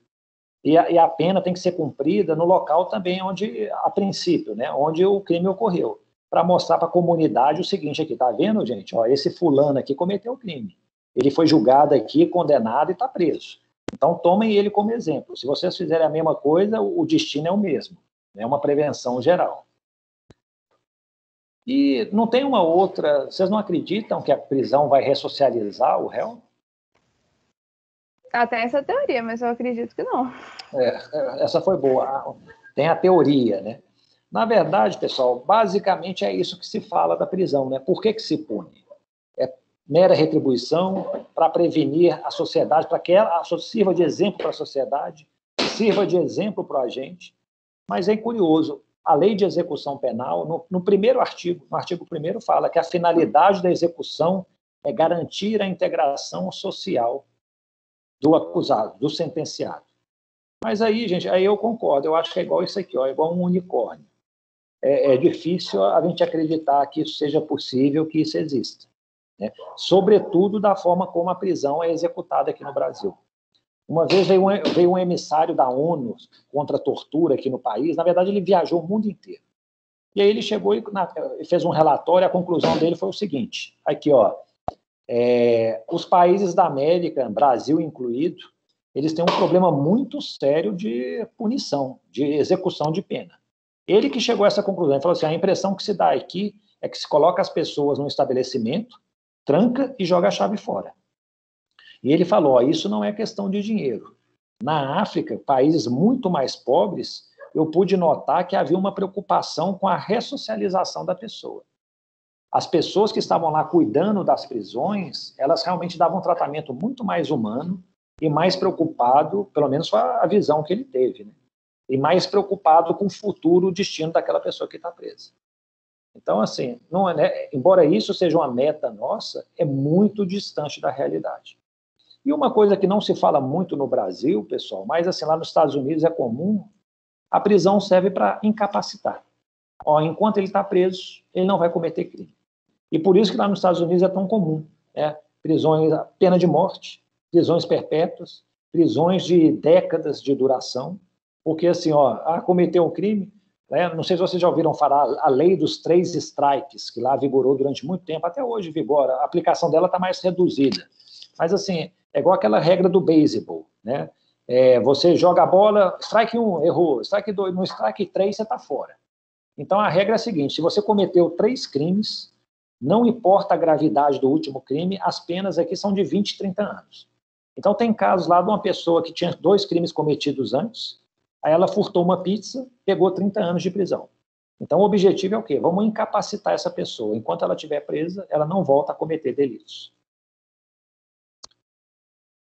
e a pena tem que ser cumprida no local também onde, a princípio, né, onde o crime ocorreu, para mostrar para a comunidade o seguinte aqui, tá vendo, gente? Ó, esse fulano aqui cometeu o crime. Ele foi julgado aqui, condenado e está preso. Então, tomem ele como exemplo. Se vocês fizerem a mesma coisa, o destino é o mesmo. É uma prevenção geral. E não tem uma outra... Vocês não acreditam que a prisão vai ressocializar o réu? Tem essa teoria, mas eu acredito que não. Essa foi boa. Tem a teoria, né? Na verdade, pessoal, basicamente é isso que se fala da prisão, né? Por que se pune? É mera retribuição para prevenir a sociedade, para que ela sirva de exemplo para a sociedade, sirva de exemplo para a gente. Mas é curioso, a lei de execução penal, no primeiro artigo, no artigo 1º, fala que a finalidade da execução é garantir a integração social do acusado, do sentenciado. Mas aí, gente, aí eu concordo, eu acho que é igual isso aqui, ó, é igual um unicórnio. É difícil a gente acreditar que isso seja possível, que isso exista, né? Sobretudo da forma como a prisão é executada aqui no Brasil. Uma vez veio um emissário da ONU contra a tortura aqui no país, na verdade ele viajou o mundo inteiro. E aí ele chegou e fez um relatório, a conclusão dele foi o seguinte, aqui, ó, os países da América, Brasil incluído, eles têm um problema muito sério de punição, de execução de pena. Ele que chegou a essa conclusão, ele falou assim, a impressão que se dá aqui é que se coloca as pessoas num estabelecimento, tranca e joga a chave fora. E ele falou, isso não é questão de dinheiro. Na África, países muito mais pobres, eu pude notar que havia uma preocupação com a ressocialização da pessoa. As pessoas que estavam lá cuidando das prisões, elas realmente davam um tratamento muito mais humano e mais preocupado, pelo menos foi a visão que ele teve, né? E mais preocupado com o futuro, o destino daquela pessoa que está presa. Então, assim, não é, né, embora isso seja uma meta nossa, é muito distante da realidade. E uma coisa que não se fala muito no Brasil, pessoal, mas assim, lá nos Estados Unidos é comum, a prisão serve para incapacitar. Ó, enquanto ele está preso, ele não vai cometer crime. E por isso que lá nos Estados Unidos é tão comum, né? Prisões, pena de morte, prisões perpétuas, prisões de décadas de duração, porque assim, ó, cometeu um crime, né? Não sei se vocês já ouviram falar a lei dos 3 strikes, que lá vigorou durante muito tempo, até hoje vigora, a aplicação dela está mais reduzida. Mas assim, é igual aquela regra do beisebol, né? Você joga a bola, strike 1, errou, strike 2, no strike 3 você está fora. Então a regra é a seguinte: se você cometeu 3 crimes, não importa a gravidade do último crime, as penas aqui são de 20 e 30 anos. Então tem casos lá de uma pessoa que tinha 2 crimes cometidos antes, aí ela furtou uma pizza, pegou 30 anos de prisão. Então o objetivo é o quê? Vamos incapacitar essa pessoa. Enquanto ela estiver presa, ela não volta a cometer delitos.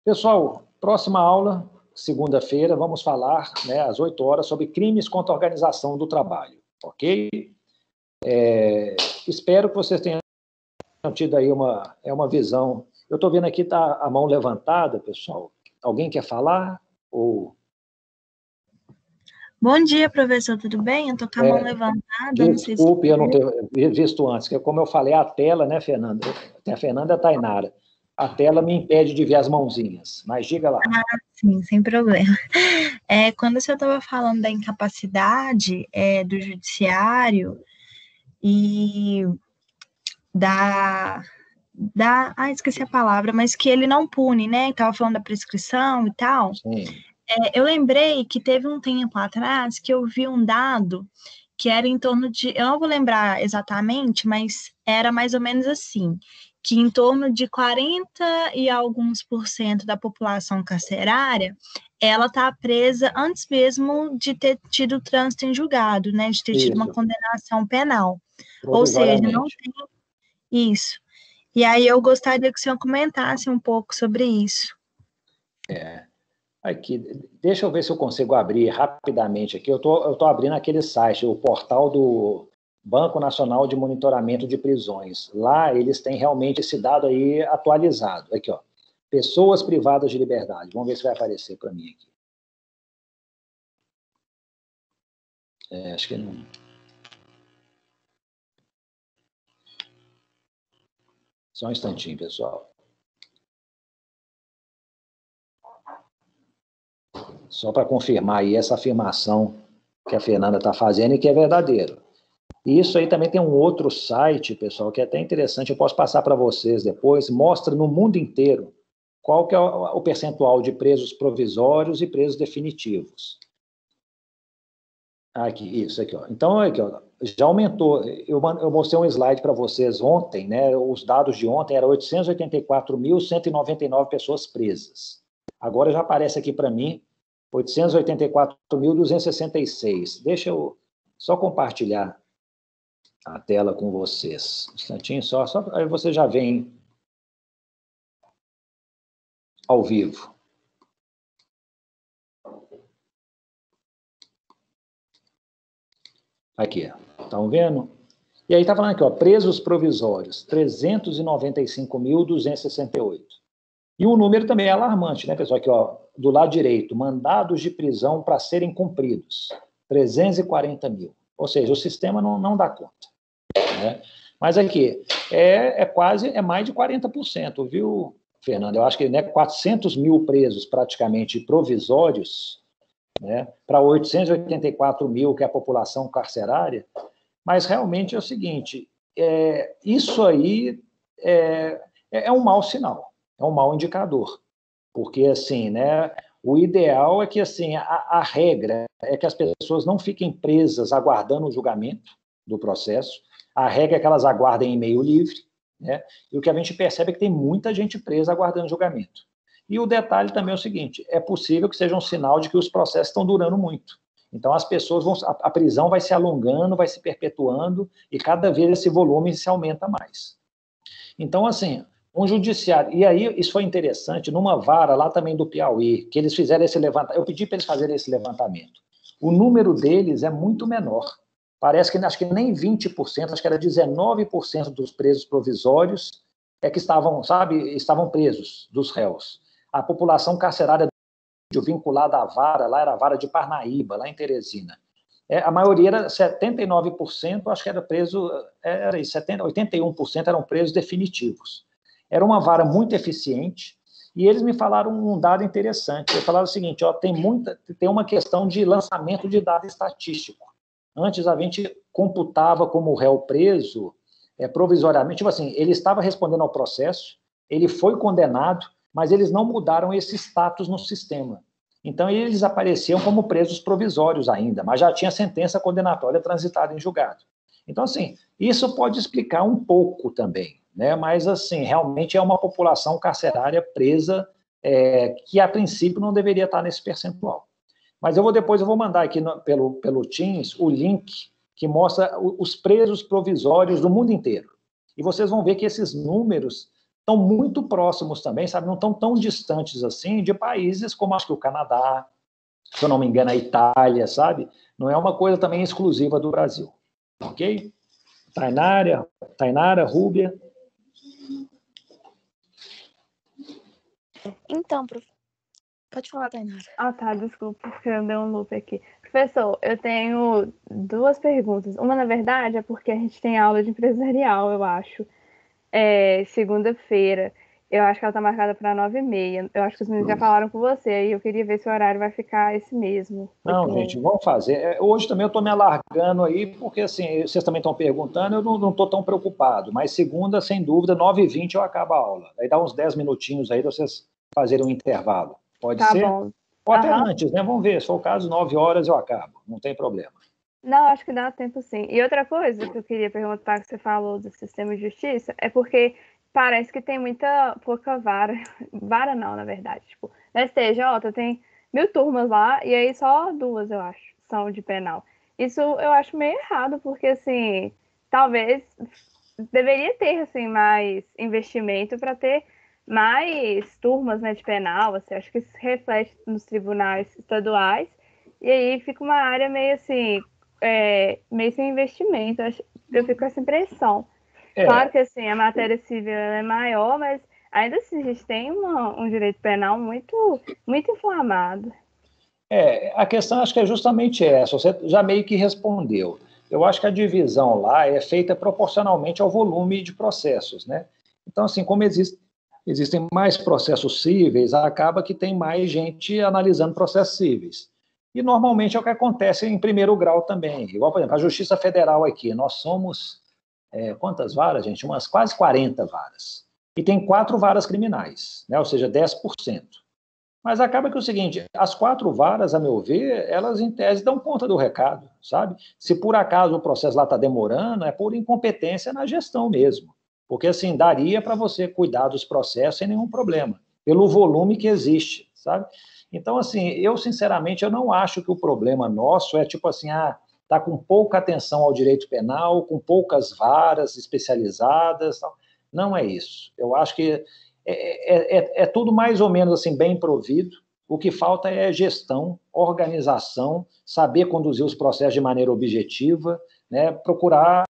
Pessoal, próxima aula, segunda-feira, vamos falar, né, às 8 horas, sobre crimes contra a organização do trabalho, ok? Espero que vocês tenham tido aí uma visão. Eu estou vendo aqui, está a mão levantada, pessoal. Alguém quer falar? Ou... Bom dia, professor, tudo bem? Eu estou com a mão levantada. Desculpe, eu não ter visto antes, que como eu falei, a tela, né, Fernanda? Tem a Fernanda e a Tainara. A tela me impede de ver as mãozinhas, mas diga lá. Ah, sim, sem problema. Quando o senhor estava falando da incapacidade do judiciário e esqueci a palavra, mas que ele não pune, né? Estava falando da prescrição e tal. Sim. Eu lembrei que teve um tempo atrás que eu vi um dado que era em torno de, eu não vou lembrar exatamente, mas era mais ou menos assim, que em torno de 40 e alguns % da população carcerária, ela está presa antes mesmo de ter tido trânsito em julgado, né, de ter tido uma condenação penal. Ou seja, não tem isso. E aí eu gostaria que o senhor comentasse um pouco sobre isso. Aqui, deixa eu ver se eu consigo abrir rapidamente aqui. Eu tô abrindo aquele site, o portal do Banco Nacional de Monitoramento de Prisões. Lá eles têm realmente esse dado aí atualizado. Aqui, ó. Pessoas privadas de liberdade. Vamos ver se vai aparecer para mim aqui. Acho que não... Só um instantinho, pessoal. Só para confirmar aí essa afirmação que a Fernanda está fazendo e que é verdadeiro. E isso aí também tem um outro site, pessoal, que é até interessante, eu posso passar para vocês depois, mostra no mundo inteiro qual que é o percentual de presos provisórios e presos definitivos. Aqui, isso aqui, ó. Então, aqui, ó, já aumentou. Eu mostrei um slide para vocês ontem, né? Os dados de ontem eram 884.199 pessoas presas. Agora já aparece aqui para mim 884.266. Deixa eu só compartilhar a tela com vocês. Um instantinho só aí você já vem ao vivo. Aqui, estão vendo? E aí está falando aqui, ó, presos provisórios, 395.268. E o número também é alarmante, né, pessoal? Aqui, ó, do lado direito, mandados de prisão para serem cumpridos, 340 mil. Ou seja, o sistema não dá conta. Né? Mas aqui, é mais de 40%, viu, Fernando? Eu acho que, né, 400 mil presos praticamente provisórios, né, para 884 mil, que é a população carcerária, mas realmente é o seguinte, isso aí é um mau sinal, é um mau indicador, porque, assim, né, o ideal é que, assim, a regra é que as pessoas não fiquem presas aguardando o julgamento do processo, a regra é que elas aguardem em meio livre, né, e o que a gente percebe é que tem muita gente presa aguardando julgamento. E o detalhe também é o seguinte, é possível que seja um sinal de que os processos estão durando muito. Então, as pessoas a prisão vai se alongando, vai se perpetuando, e cada vez esse volume se aumenta mais. Então, assim, um judiciário... E aí, isso foi interessante, numa vara lá também do Piauí, que eles fizeram esse levantamento, eu pedi para eles fazerem esse levantamento. O número deles é muito menor. parece que acho que nem 20%, acho que era 19% dos presos provisórios que estavam, estavam presos, dos réus. A população carcerária vinculada à vara, lá era a vara de Parnaíba, lá em Teresina. A maioria era 79%, acho que era preso, era isso, 81% eram presos definitivos. Era uma vara muito eficiente, e eles me falaram um dado interessante. Eles falaram o seguinte, tem uma questão de lançamento de dado estatístico. Antes a gente computava como réu preso provisoriamente, tipo assim, ele estava respondendo ao processo, ele foi condenado, mas eles não mudaram esse status no sistema. Então, eles apareciam como presos provisórios ainda, mas já tinha sentença condenatória transitada em julgado. Então, assim, isso pode explicar um pouco também, né? Mas, assim, realmente é uma população carcerária presa que, a princípio, não deveria estar nesse percentual. Mas depois eu vou mandar aqui pelo Teams o link que mostra os presos provisórios do mundo inteiro. E vocês vão ver que esses números estão muito próximos também, sabe? Não estão tão distantes assim de países como acho que o Canadá, se eu não me engano, a Itália, sabe? Não é uma coisa também exclusiva do Brasil. Ok? Tainara, Rúbia. Então, pode falar, Tainara. Ah, tá, desculpa, porque eu dei um loop aqui. Professor, eu tenho 2 perguntas. Uma, na verdade, é porque a gente tem aula de empresarial, eu acho. Segunda-feira. Eu acho que ela tá marcada para 9h30. Eu acho que os meninos já falaram com você, e eu queria ver se o horário vai ficar esse mesmo. Não, gente, vamos fazer. Hoje também eu estou me alargando aí, porque assim, vocês também estão perguntando, eu não estou tão preocupado, mas segunda, sem dúvida, 9h20 eu acabo a aula. Aí dá uns 10 minutinhos aí para vocês fazerem um intervalo. Pode ser? Tá bom. Ou até antes, né? Vamos ver, se for o caso, 9 horas eu acabo, não tem problema. Não, acho que dá tempo sim. E outra coisa que eu queria perguntar, que você falou do sistema de justiça, é porque parece que tem pouca vara. Vara não, na verdade. Tipo, na STJ tem 1000 turmas lá, e aí só 2, eu acho, são de penal. Isso eu acho meio errado, porque, assim, talvez deveria ter, assim, mais investimento para ter mais turmas, né, de penal. Assim, acho que isso reflete nos tribunais estaduais, e aí fica uma área meio assim, meio sem investimento. Eu fico com essa impressão. Claro que assim, a matéria civil é maior, mas ainda assim a gente tem um direito penal muito, muito inflamado. A questão acho que é justamente essa, você já meio que respondeu. Eu acho que a divisão lá é feita proporcionalmente ao volume de processos, né? Então, assim, como existem mais processos cíveis, acaba que tem mais gente analisando processos cíveis. E normalmente é o que acontece em primeiro grau também. Igual, por exemplo, a Justiça Federal aqui, nós somos, quantas varas, gente? Umas quase 40 varas. E tem 4 varas criminais, né? Ou seja, 10%. Mas acaba que é o seguinte, as 4 varas, a meu ver, elas em tese dão conta do recado, sabe? Se por acaso o processo lá está demorando, é por incompetência na gestão mesmo. Porque assim, daria para você cuidar dos processos sem nenhum problema, pelo volume que existe, sabe? Então, assim, eu sinceramente, eu não acho que o problema nosso é tipo assim, tá com pouca atenção ao direito penal, com poucas varas especializadas, tal. Não é isso. Eu acho que é tudo mais ou menos assim bem provido. O que falta é gestão, organização, saber conduzir os processos de maneira objetiva, né, procurar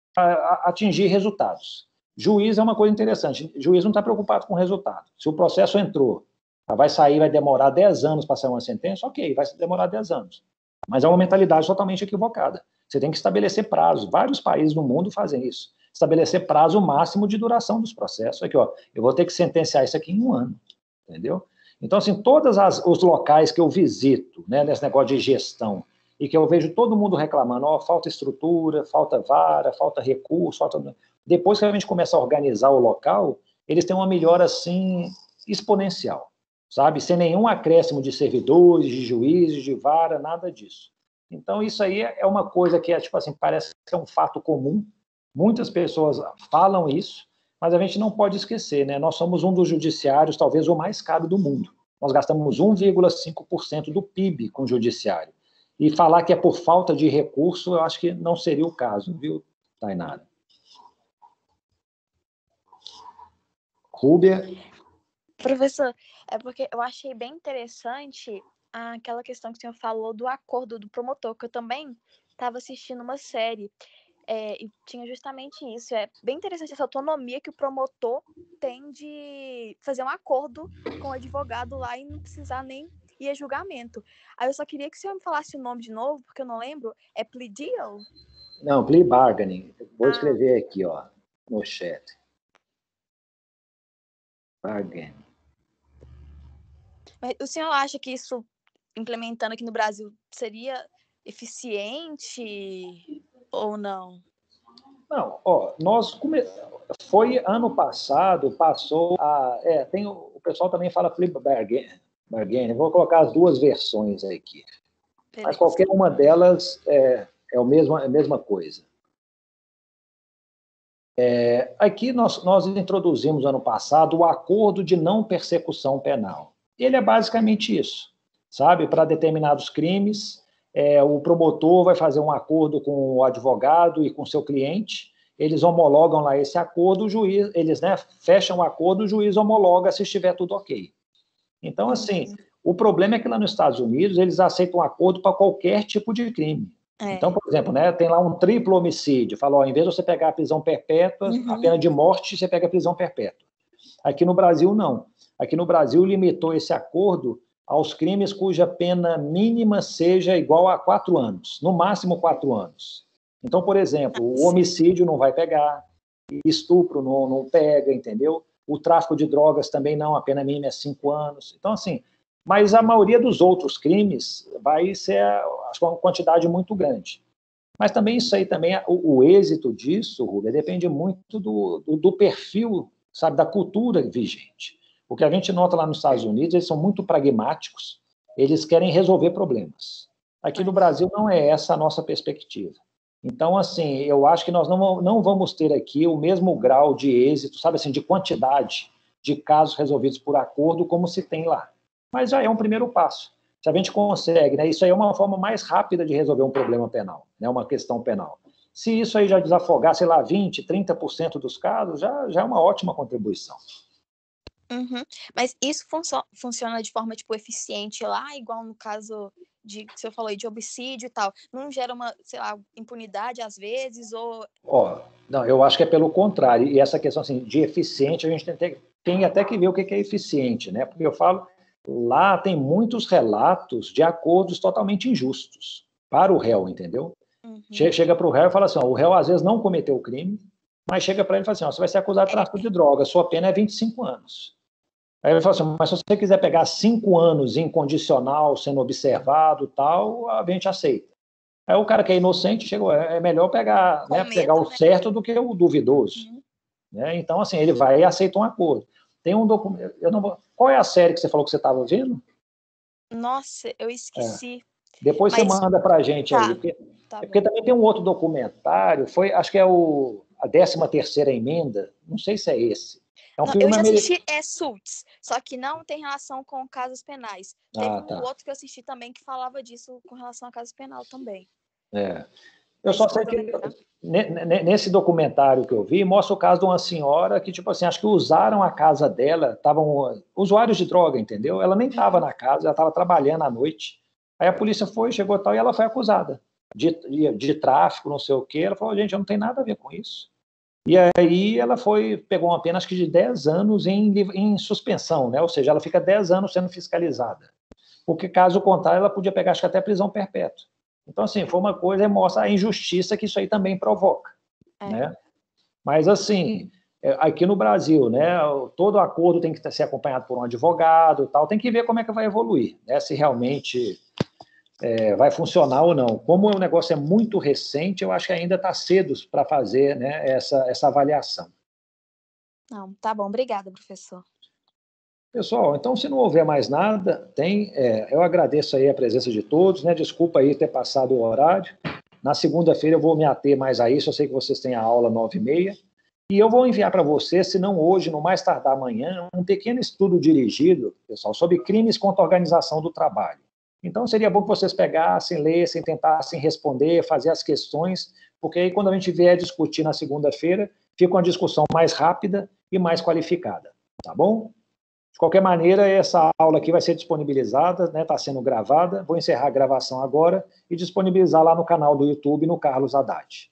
atingir resultados. Juiz é uma coisa interessante. Juiz não está preocupado com o resultado. Se o processo entrou, vai sair, vai demorar 10 anos para sair uma sentença, ok, vai demorar 10 anos. Mas é uma mentalidade totalmente equivocada. Você tem que estabelecer prazo. Vários países no mundo fazem isso. Estabelecer prazo máximo de duração dos processos. Aqui, ó, eu vou ter que sentenciar isso aqui em 1 ano, entendeu? Então, assim, todos os locais que eu visito, né, nesse negócio de gestão, e que eu vejo todo mundo reclamando, falta estrutura, falta vara, falta recurso, depois que a gente começa a organizar o local, eles têm uma melhora, assim, exponencial, sabe? Sem nenhum acréscimo de servidores, de juízes, de vara, nada disso. Então, isso aí é uma coisa que tipo assim, parece que é um fato comum. Muitas pessoas falam isso, mas a gente não pode esquecer, né? Nós somos um dos judiciários, talvez o mais caro do mundo. Nós gastamos 1,5% do PIB com o judiciário. E falar que é por falta de recurso, eu acho que não seria o caso, viu, Tainara? Rúbia? Professor, é porque eu achei bem interessante aquela questão que o senhor falou do acordo do promotor, que eu também estava assistindo uma série, e tinha justamente isso. É bem interessante essa autonomia que o promotor tem de fazer um acordo com o advogado lá e não precisar nem ir a julgamento. Aí eu só queria que o senhor me falasse o nome de novo, porque eu não lembro. É plea deal? Não, plea bargaining. Vou escrever aqui, ó, no chat. Bargain. Mas o senhor acha que isso, implementando aqui no Brasil, seria eficiente ou não? Não, ó, foi ano passado, passou a... o pessoal também fala plea bargain. Vou colocar as duas versões aqui. Beleza. Mas qualquer uma delas é a mesma coisa. Aqui nós introduzimos ano passado o acordo de não persecução penal. Ele é basicamente isso, sabe? Para determinados crimes, o promotor vai fazer um acordo com o advogado e com seu cliente, eles homologam lá esse acordo, eles fecham o acordo, o juiz homologa se estiver tudo ok. Então, assim, o problema é que lá nos Estados Unidos eles aceitam um acordo para qualquer tipo de crime. Então, por exemplo, tem lá um triplo homicídio, fala, ó, em vez de você pegar a prisão perpétua, a pena de morte, você pega a prisão perpétua. Aqui no Brasil, não. Aqui no Brasil, limitou esse acordo aos crimes cuja pena mínima seja igual a 4 anos, no máximo 4 anos. Então, por exemplo, o homicídio não vai pegar, estupro não pega, entendeu? O tráfico de drogas também não, a pena mínima é 5 anos. Então, assim, mas a maioria dos outros crimes vai ser uma quantidade muito grande. Mas também isso aí, também, o êxito disso, Rubens, depende muito do perfil, sabe, da cultura vigente. O que a gente nota lá nos Estados Unidos, eles são muito pragmáticos, eles querem resolver problemas. Aqui no Brasil não é essa a nossa perspectiva. Então, assim, eu acho que nós não vamos ter aqui o mesmo grau de êxito, sabe assim, de quantidade de casos resolvidos por acordo como se tem lá. Mas já é um primeiro passo. Se a gente consegue, isso aí é uma forma mais rápida de resolver um problema penal, uma questão penal. Se isso aí já desafogar, sei lá, 20%, 30% dos casos, já é uma ótima contribuição. Mas isso funciona de forma, tipo, eficiente lá, igual no caso que o senhor falou aí, de homicídio e tal. Não gera uma, sei lá, impunidade às vezes, ou... Não, eu acho que é pelo contrário. E essa questão, assim, de eficiente, a gente tem até que ver o que é eficiente, Porque eu falo, lá tem muitos relatos de acordos totalmente injustos para o réu, entendeu? Chega para o réu e fala assim, o réu às vezes não cometeu o crime, mas chega para ele e fala assim, você vai ser acusado de tráfico de drogas, sua pena é 25 anos. Aí ele fala assim, mas se você quiser pegar 5 anos incondicional, sendo observado e tal, a gente aceita. Aí o cara que é inocente, é melhor pegar o certo do que o duvidoso. Então, assim, ele vai e aceita um acordo. Tem um documento... Qual é a série que você falou que você estava vendo? Nossa, eu esqueci. Depois você manda para a gente aí. Porque também tem um outro documentário, acho que é a 13ª emenda, não sei se é esse. É um filme eu já assisti Suits, só que não tem relação com casos penais. Teve um outro que eu assisti também que falava disso com relação a casos penal também. Eu só sei que nesse documentário que eu vi, mostra o caso de uma senhora que, tipo assim, acho que usaram a casa dela, estavam usuários de droga, entendeu? Ela nem estava na casa, ela estava trabalhando à noite. Aí a polícia chegou tal, e ela foi acusada de tráfico, não sei o quê. Ela falou, gente, eu não tenho nada a ver com isso. E aí ela pegou uma pena, acho que de 10 anos em suspensão, Ou seja, ela fica 10 anos sendo fiscalizada. Porque, caso contrário, ela podia pegar, acho que até prisão perpétua. Então, assim, foi uma coisa e mostra a injustiça que isso aí também provoca, Mas, assim, aqui no Brasil, todo acordo tem que ser acompanhado por um advogado e tal, tem que ver como é que vai evoluir, se realmente vai funcionar ou não. Como o negócio é muito recente, eu acho que ainda está cedo para fazer essa avaliação. Não, tá bom. Obrigada, professor. Pessoal, então, se não houver mais nada, eu agradeço aí a presença de todos, Desculpa aí ter passado o horário. Na segunda-feira eu vou me ater mais a isso, eu sei que vocês têm a aula 9h30, e eu vou enviar para vocês, se não hoje, no mais tardar amanhã, um pequeno estudo dirigido, pessoal, sobre crimes contra a organização do trabalho. Então, seria bom que vocês pegassem, lessem, tentassem responder, fazer as questões, porque aí, quando a gente vier discutir na segunda-feira, fica uma discussão mais rápida e mais qualificada, tá bom? De qualquer maneira, essa aula aqui vai ser disponibilizada, né, está sendo gravada. Vou encerrar a gravação agora e disponibilizar lá no canal do YouTube, no Carlos Haddad.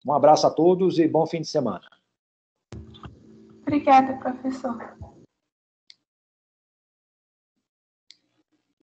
Um abraço a todos e bom fim de semana. Obrigada, professor.